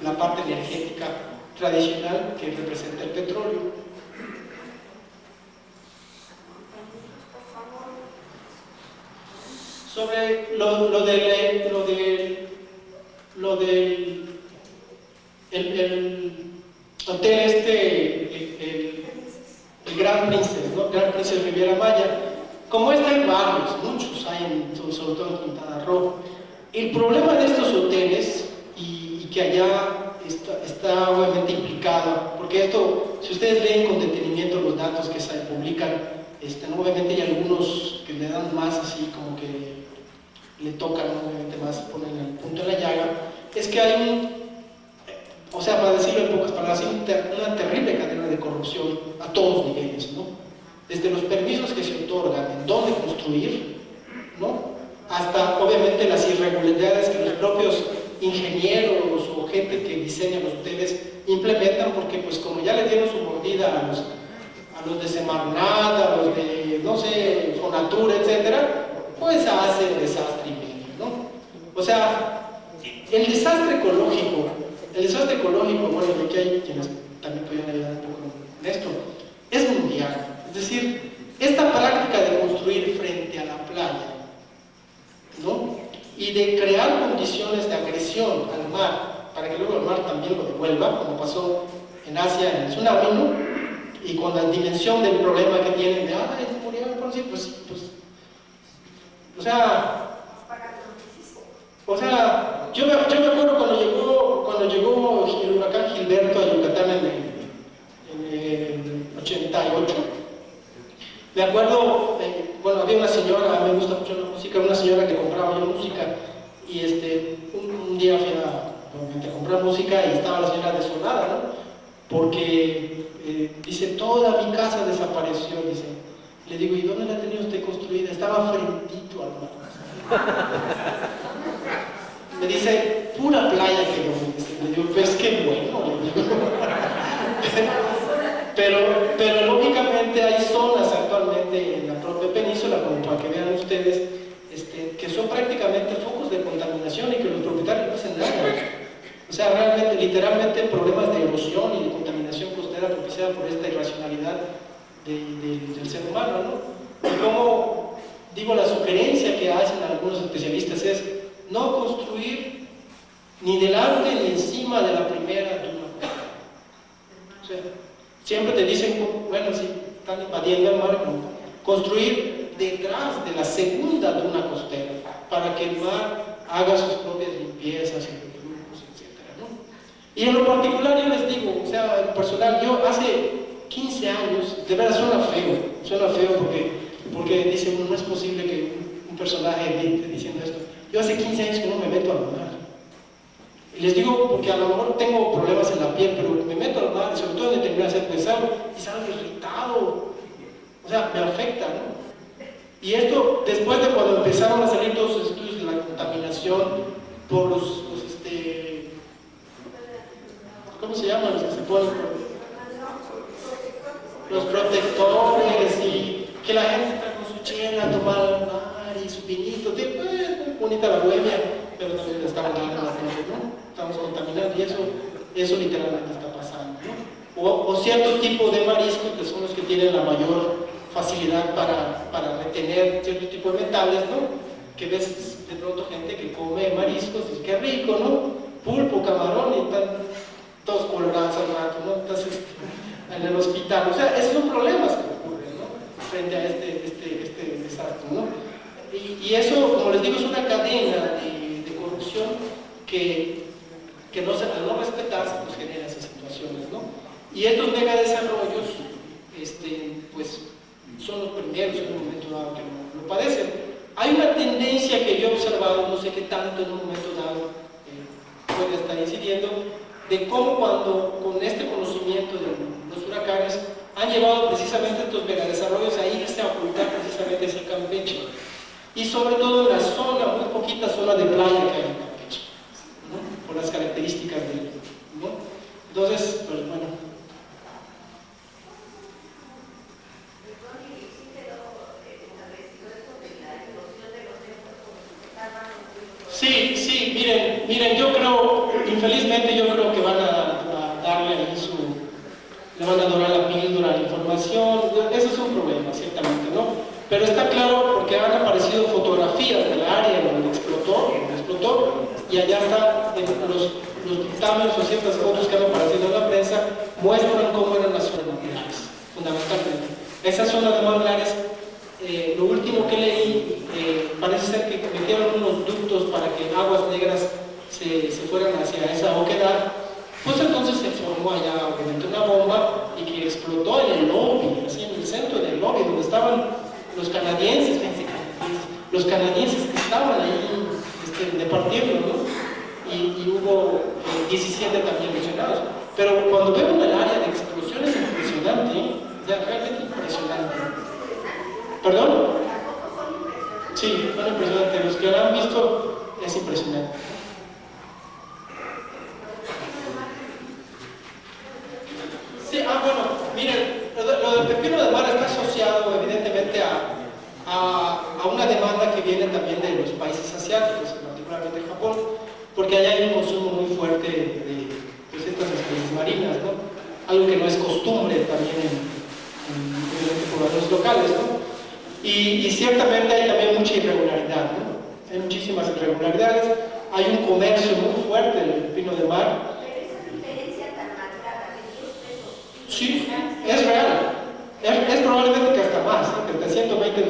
la parte energética tradicional que representa el petróleo. Sobre lo del hotel el Grand Princess, ¿no?, Grand Princess Riviera Maya, como está en varios, muchos hay, sobre todo en Quintana Roo. El problema de estos hoteles, y que allá está obviamente implicado, porque esto, si ustedes leen con detenimiento los datos que se publican, obviamente hay algunos que le dan más así como que le tocan, obviamente más ponen el punto en la llaga, es que hay o sea, para decirlo en pocas palabras, una terrible cadena de corrupción a todos los niveles, ¿no? Desde los permisos que se otorgan, en dónde construir, ¿no?, hasta obviamente las irregularidades que los propios ingenieros o gente que diseña los hoteles implementan, porque pues como ya le dieron su mordida a los de Semarnat, a los de, no sé, Fonatura, etcétera, pues hace el desastre y medio, ¿no? O sea, el desastre ecológico, bueno, de que hay quienes también pueden ayudar un poco en esto, es mundial. Es decir, esta práctica de construir frente a la playa, ¿no?, y de crear condiciones de agresión al mar, para que luego el mar también lo devuelva, como pasó en Asia en el tsunami, ¿no?, y con la dimensión del problema que tienen de, murieron por sí, pues, o sea, yo me acuerdo cuando llegó el huracán Gilberto a Yucatán en el 88. Me acuerdo, bueno, había una señora, me gusta mucho la música, una señora que compraba yo música, y un día fui a comprar música y estaba la señora desolada, ¿no?, porque dice, toda mi casa desapareció, dice. Le digo, ¿y dónde la tenía usted construida? Estaba frentito al mar. Me dice, pura playa que no. Le digo, pues qué bueno, le digo. Pero lógicamente hay zonas actualmente en la propia península, como para que vean ustedes, que son prácticamente focos de contaminación y que los propietarios no hacen nada. O sea, realmente, literalmente problemas de erosión y de contaminación costera propiciada por esta irracionalidad del ser humano, ¿no? Y como digo, la sugerencia que hacen algunos especialistas es no construir ni delante ni encima de la primera duna costera. O sea, siempre te dicen, bueno, si están invadiendo el mar, construir detrás de la segunda duna costera para que el mar haga sus propias limpiezas y reflujos, etc., ¿no? Y en lo particular yo les digo, o sea, en personal, yo hace 15 años, de verdad suena feo porque dice uno, no es posible que un personaje esté diciendo esto. Yo hace 15 años que no me meto a nadar. Y les digo porque a lo mejor tengo problemas en la piel, pero me meto al mar, sobre todo en determinadas épocas, y salgo irritado, o sea, me afecta, ¿no? Y esto, después de cuando empezaron a salir todos los estudios de la contaminación por ¿cómo se llaman los que se ponen? Los protectores, y que la gente está con su chela a tomar al mar y su vinito, muy bonita la bohemia, pero también estamos dando las cosas, ¿no? Estamos contaminando y eso literalmente está pasando, ¿no? O cierto tipo de mariscos que son los que tienen la mayor facilidad para retener cierto tipo de metales, ¿no? Que ves de pronto gente que come mariscos y qué rico, ¿no? Pulpo, camarón, y están todos colorados al rato, ¿no? Entonces, en el hospital, o sea, esos son problemas que ocurren, ¿no? Frente a este desastre, ¿no? Y eso, como les digo, es una cadena de corrupción que al no respetarse, pues genera esas situaciones, ¿no? Y estos megadesarrollos, pues, son los primeros en un momento dado que lo padecen. Hay una tendencia que yo he observado, no sé qué tanto en un momento dado puede estar incidiendo, de cómo cuando con este conocimiento de los huracanes han llevado precisamente estos megadesarrollos a irse a ocultar precisamente hacia Campeche, y sobre todo en la zona, muy poquita zona de playa que hay en Campeche, ¿no? Por las características de él, ¿no? Entonces, pues bueno. Sí, miren, yo creo, infelizmente yo creo que van a darle ahí le van a dorar la píldora, la información, eso es un problema, ciertamente, ¿no? Pero está claro porque han aparecido fotografías del área donde explotó, y allá están los dictámenes o ciertas fotos que han aparecido en la prensa, muestran cómo eran las zonas manglares, fundamentalmente. Esas zonas de manglares, lo último que leí, parece ser que metieron unos ductos para que aguas negras se fueran hacia esa oquedad. Pues entonces se formó allá obviamente una bomba y que explotó en el lobby, así en el centro del lobby, donde estaban los canadienses, los canadienses que estaban ahí departiendo, ¿no? Y hubo 17 también lesionados. Pero cuando vemos el área de explosión es impresionante, ¿eh? O sea, realmente impresionante. ¿Perdón? Sí, son impresionantes. Los que lo han visto es impresionante. Sí, bueno, miren, lo del pepino de mar está asociado evidentemente a una demanda que viene también de los países asiáticos, particularmente Japón, porque allá hay un consumo muy fuerte de estas especies marinas, ¿no? Algo que no es costumbre también en poblaciones locales, ¿no? Y ciertamente hay también mucha irregularidad, ¿no? Hay muchísimas irregularidades, hay un comercio muy fuerte del pepino de mar. Sí, es real. Es probablemente que hasta más, que hasta $120.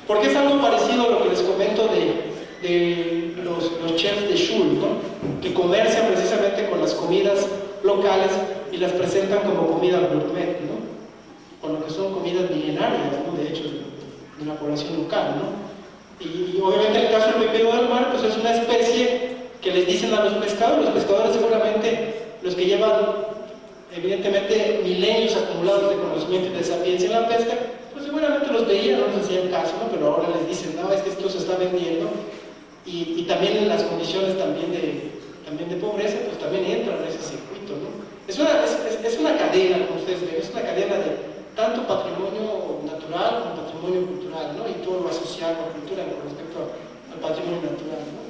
Porque es algo parecido a lo que les comento de los chefs de Shul, ¿no? Que comercian precisamente con las comidas locales y las presentan como comida gourmet, ¿no? Con lo que son comidas milenarias, ¿no? De hecho, de la población local, ¿no? Y obviamente en el caso del pepino del mar, pues es una especie que les dicen a los pescadores seguramente los que llevan evidentemente milenios acumulados de conocimiento y de sapiencia en la pesca, pues seguramente los veían, no les hacían caso, ¿no? Pero ahora les dicen, no, es que esto se está vendiendo, y también en las condiciones también de pobreza, pues también entran en ese circuito, ¿no? Es una cadena, como ustedes ven, es una cadena de tanto patrimonio natural como patrimonio cultural, ¿no? Y todo lo asociado a la cultura con respecto al patrimonio natural, ¿no?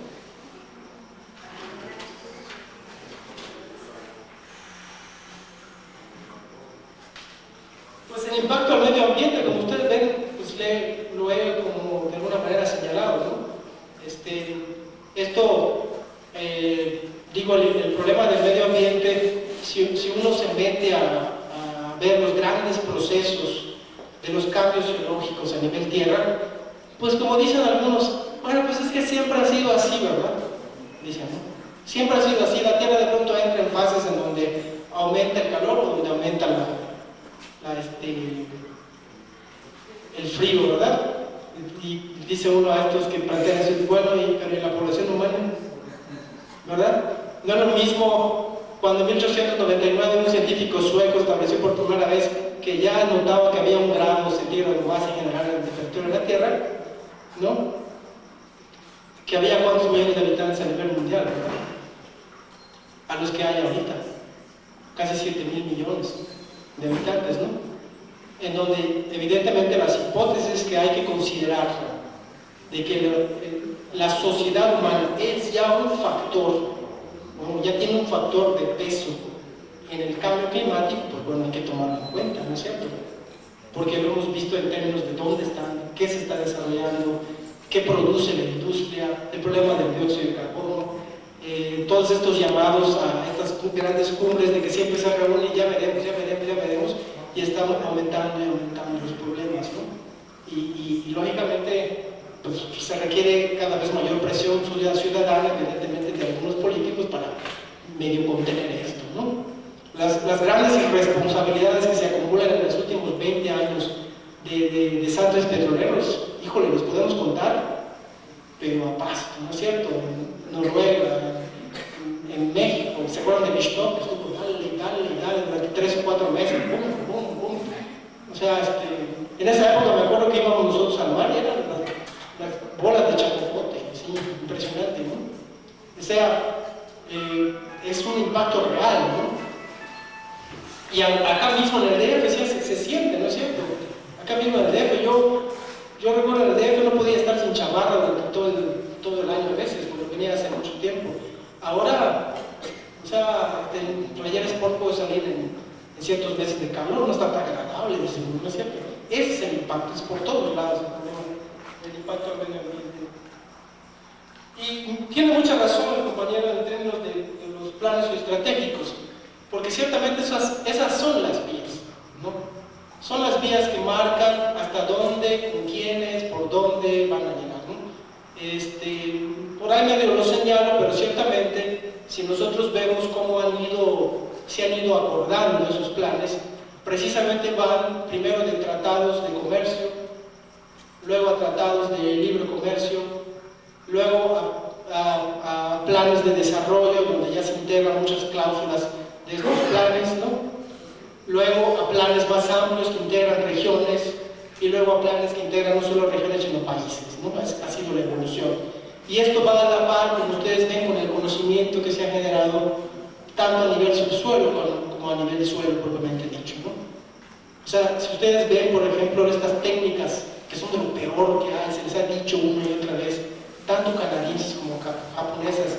Pues el impacto al medio ambiente, como ustedes ven, pues lo he como de alguna manera señalado, ¿no? Digo, el problema del medio ambiente, si uno se mete a ver los grandes procesos de los cambios geológicos a nivel tierra, pues como dicen algunos, bueno, pues es que siempre ha sido así, ¿verdad? Dicen, ¿no? Siempre ha sido así, la tierra de pronto entra en fases en donde aumenta el calor o donde aumenta el frío, ¿verdad? Y dice uno a estos que plantean eso, bueno, pero ¿y la población humana? ¿verdad? No es lo mismo cuando en 1899 un científico sueco estableció por primera vez que ya notaba que había 1 grado centígrado más en general en la temperatura de la Tierra, ¿no? Que había cuántos millones de habitantes a nivel mundial, ¿verdad? A los que hay ahorita, casi 7.000 millones de habitantes, ¿no? En donde evidentemente las hipótesis que hay que considerar de que la sociedad humana es ya un factor, bueno, ya tiene un factor de peso en el cambio climático, pues bueno, hay que tomarlo en cuenta, ¿no es cierto? Porque lo hemos visto en términos de dónde están, qué se está desarrollando, qué produce la industria, el problema del dióxido de carbono, todos estos llamados a estas grandes cumbres de que siempre se reúnen y ya veremos, y están aumentando y aumentando los problemas, ¿no? Y lógicamente pues, se requiere cada vez mayor presión ciudadana, evidentemente de algunos políticos para medio contener esto, ¿no? Las grandes irresponsabilidades que se acumulan en los últimos 20 años de desastres petroleros, híjole, los podemos contar, pero a pasto, ¿no es cierto? En Noruega, en México, ¿se acuerdan de Vishtok? Estuvo dale, durante 3 o 4 meses, ¡bum! O sea, en esa época me acuerdo que íbamos nosotros al mar y eran las bolas de chapopote, así, impresionante, ¿no? O sea, es un impacto real, ¿no? Y acá mismo en el DF se siente, ¿no es cierto? Acá mismo en el DF, yo recuerdo en el DF no podía estar sin chamarra durante todo el año a veces, porque venía hace mucho tiempo. Ahora, o sea, el player sport puedo salir en ciertos meses de calor, no está tan agradable, ¿no es cierto? Ese es el impacto, es por todos lados el impacto al medio ambiente. Y tiene mucha razón el compañero en términos de los planes estratégicos, porque ciertamente esas son las vías, ¿no? Son las vías que marcan hasta dónde, con quiénes, por dónde van a llegar, ¿no? Por ahí medio lo señalo, pero ciertamente si nosotros vemos cómo se han ido acordando esos planes, precisamente van primero de tratados de comercio, luego a tratados de libre comercio, luego a planes de desarrollo, donde ya se integran muchas cláusulas de estos planes, ¿no? Luego a planes más amplios que integran regiones, y luego a planes que integran no solo regiones sino países, ¿no? Ha sido la evolución. Y esto va a la par, como ustedes ven, con el conocimiento que se ha generado tanto a nivel subsuelo como a nivel suelo propiamente dicho, ¿no? O sea, si ustedes ven, por ejemplo, estas técnicas que son de lo peor que hay, se les ha dicho una y otra vez, tanto canadienses como japonesas,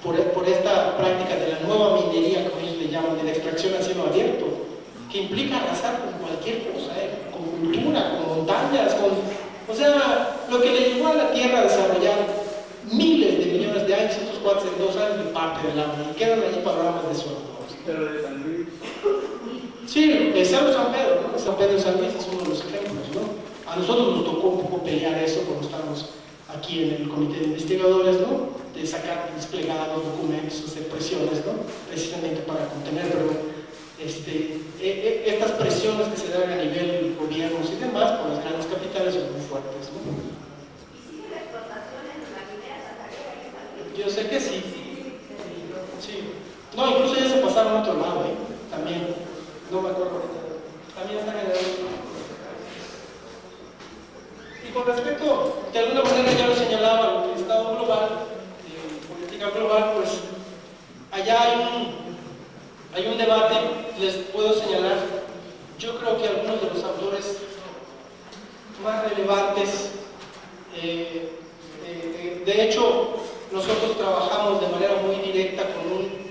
por esta práctica de la nueva minería, como ellos le llaman, de la extracción a cielo abierto, que implica arrasar con cualquier cosa, con cultura, con montañas, o sea, lo que le llevó a la Tierra a desarrollar miles de millones de años, estos cuates en 2 años de parte del agua, y quedan allí panoramas de suelo. Pero de San Luis. Sí, el Cerro San Pedro, ¿no? San Pedro y San Luis es uno de los ejemplos, ¿no? A nosotros nos tocó un poco pelear eso cuando estábamos aquí en el comité de investigadores, ¿no? De sacar desplegados, documentos, hacer presiones, ¿no? Precisamente para contener, pero estas presiones que se dan a nivel gobiernos y demás por las grandes capitales son muy fuertes, ¿no? ¿Y sigue la explotación en la minera Santa Cruz? Yo sé que sí. Sí. No, incluso ya se pasaron a otro lado, también. No me acuerdo ahorita. También están en el... Y con respecto, de alguna manera ya lo señalaba, el Estado global, política global, pues allá hay un debate, les puedo señalar, yo creo que algunos de los autores más relevantes, de hecho, nosotros trabajamos de manera muy directa con un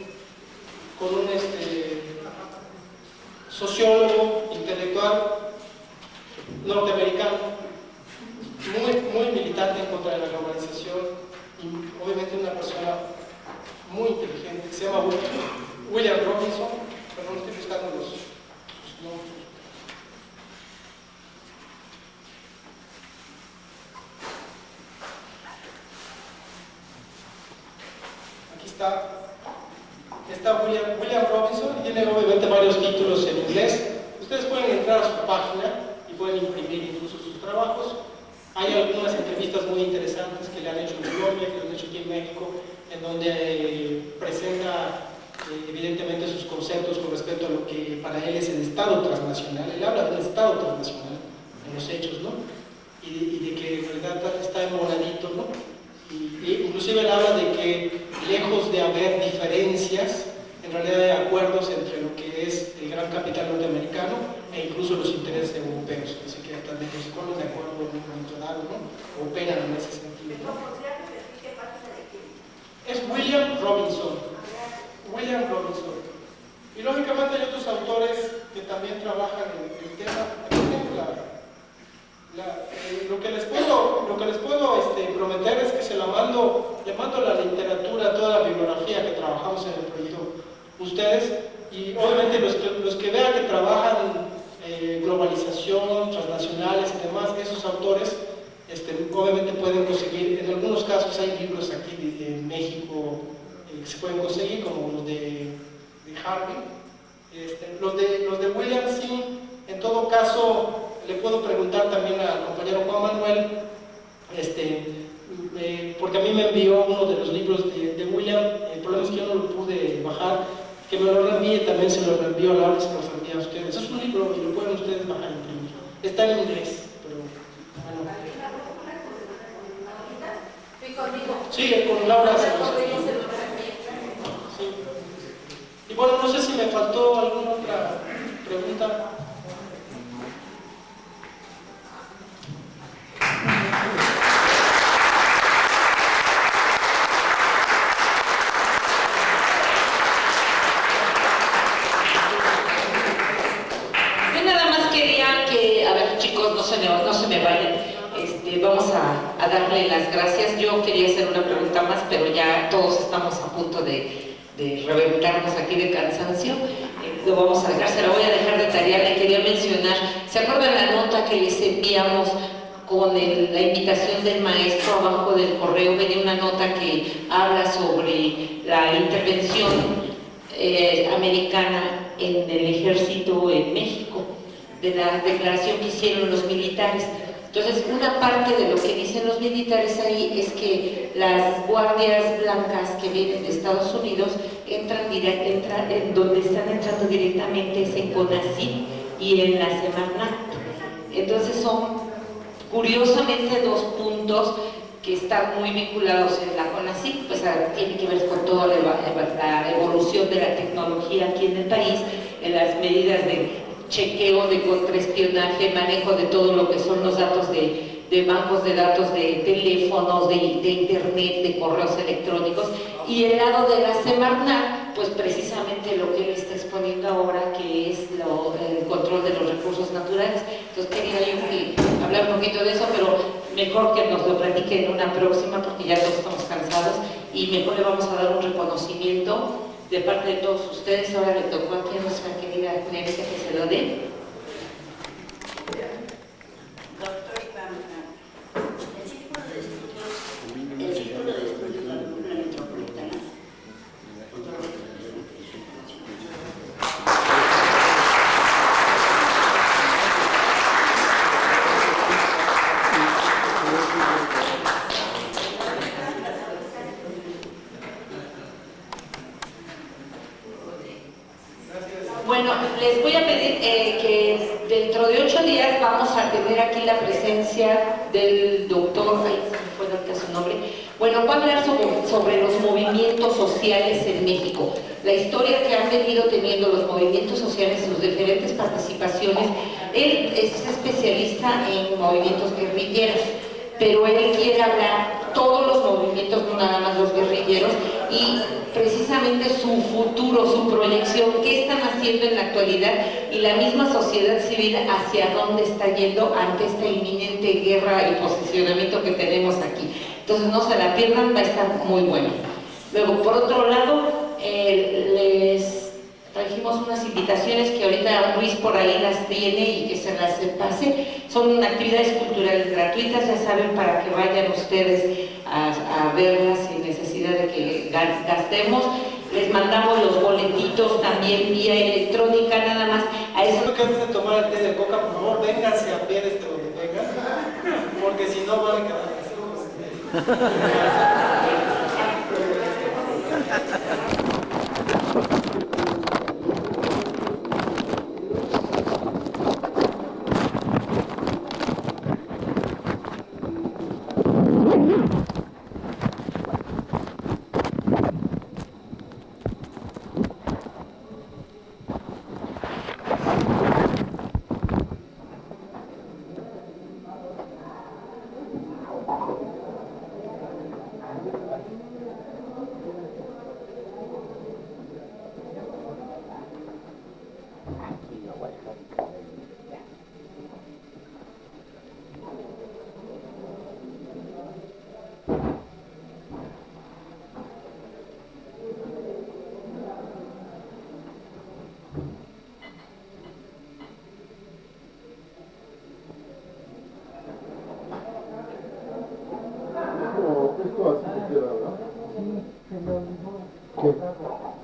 sociólogo intelectual norteamericano, muy militante en contra de la globalización y obviamente una persona muy inteligente que se llama William Robinson, pero no estoy buscando los nombres. Aquí está William Robinson, y tiene obviamente varios títulos en inglés. Ustedes pueden entrar a su página y pueden imprimir incluso sus trabajos. Hay algunas entrevistas muy interesantes que le han hecho en Colombia, que le han hecho aquí en México, en donde presenta evidentemente sus conceptos con respecto a lo que para él es el Estado transnacional. Él habla del Estado transnacional en los hechos, ¿no? Y de que en realidad está enmoradito, ¿no? Y inclusive él habla de que lejos de haber diferencias, en realidad hay acuerdos entre lo que es el gran capital norteamericano e incluso los intereses europeos. Dice que hasta los mexicanos de acuerdo en un momento dado, ¿no? Operan en ese sentido, ¿no? Es William Robinson. William Robinson. Y lógicamente hay otros autores que también trabajan en el tema. Lo que les puedo prometer es que le mando la literatura, toda la bibliografía que trabajamos en el proyecto ustedes, y obviamente los que vean que trabajan globalización, transnacionales y demás, esos autores obviamente pueden conseguir, en algunos casos hay libros aquí de México que se pueden conseguir, como los de Harvey. Los de William sí, en todo caso le puedo preguntar también al compañero Juan Manuel, porque a mí me envió uno de los libros de William. El problema es que yo no lo pude bajar, que me lo reenvíe, también se lo reenvío a la hora, se lo reenvía a ustedes. Es un libro y lo pueden ustedes bajar en imprimir. Está en inglés, pero bueno. Sí, con Laura se los envío. Sí. Y bueno, no sé si me faltó alguna otra pregunta. Yo nada más quería que, a ver chicos, no se me vayan. Vamos a darle las gracias. Yo quería hacer una pregunta más, pero ya todos estamos a punto de reventarnos aquí de cansancio. Lo vamos a dejar, se lo voy a dejar de tarea. Le quería mencionar, ¿se acuerdan la nota que les enviamos con la invitación del maestro? Abajo del correo venía una nota que habla sobre la intervención americana en el ejército en México, de la declaración que hicieron los militares. Entonces, una parte de lo que dicen los militares ahí es que las guardias blancas que vienen de Estados Unidos donde están entrando directamente es en CONACYT y en la Semarnat. Entonces son curiosamente dos puntos que están muy vinculados en la CONACYT, pues tiene que ver con toda la evolución de la tecnología aquí en el país, en las medidas de chequeo, de contraespionaje, manejo de todo lo que son los datos de bancos de datos, de teléfonos, de internet, de correos electrónicos, y el lado de la Semarnat, pues precisamente lo que él está exponiendo ahora, que es el control de los recursos naturales. Entonces quería yo hablar un poquito de eso, pero mejor que nos lo platiquen en una próxima, porque ya todos estamos cansados, y mejor le vamos a dar un reconocimiento de parte de todos ustedes. Ahora le tocó aquí a nuestra querida Nereida que se lo dé. Doctor Iván, el Círculo de Estudios de la Brújula Metropolitana. Bueno, les voy a pedir que dentro de 8 días vamos a tener aquí la presencia del doctor, ay, se me fue ahorita su nombre. Bueno, va a hablar sobre los movimientos sociales en México, la historia que han venido teniendo los movimientos sociales, sus diferentes participaciones. Él es especialista en movimientos guerrilleros, pero él quiere hablar todos los movimientos, no nada más los guerrilleros, y precisamente su futuro, su proyección, qué están haciendo en la actualidad y la misma sociedad civil hacia dónde está yendo ante esta inminente guerra y posicionamiento que tenemos aquí. Entonces no se la pierdan, va a estar muy bueno. Luego, por otro lado, les trajimos unas invitaciones que ahorita Luis por ahí las tiene y que se las pase. Son actividades culturales gratuitas, ya saben, para que vayan ustedes a verlas sin necesidad de que gastemos. Les mandamos los boletitos también vía electrónica, nada más. A eso. Creo que antes de tomar el té de coca, por favor, vénganse a pie donde vengan, porque si no van a quedar así. Esto así se queda, ¿verdad? Sí, se me olvidó. ¿Qué?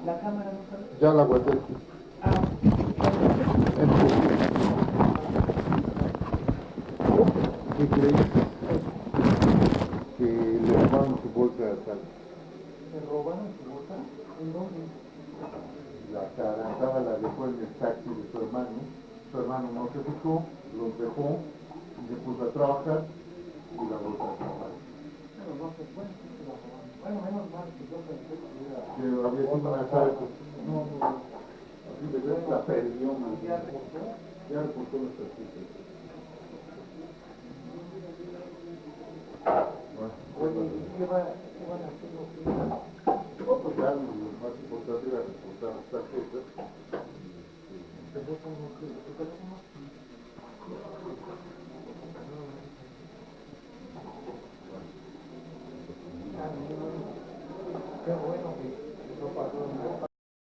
La cámara no sabe. Ya la guardé aquí. ¿Qué crees? Que le robaron su bolsa de asalto. ¿Se robaron su bolsa? ¿En dónde? La atarantada la dejó en el taxi de su hermano. Su hermano no se fijó, los dejó, se puso a trabajar y la bolsa desapareció. Pero no se puede, sí se la robaron. Bueno, menos mal que yo pensé que era... Que había sido un asalto. No, Así de ver la perdió, man. ¿ya reportó? Ya reportó los taxistas. Oye, ¿y qué van a hacer los niños? No, pues ya lo más importante era reportar las tarjetas. ¿Teléfono qué? ¿Tu teléfono?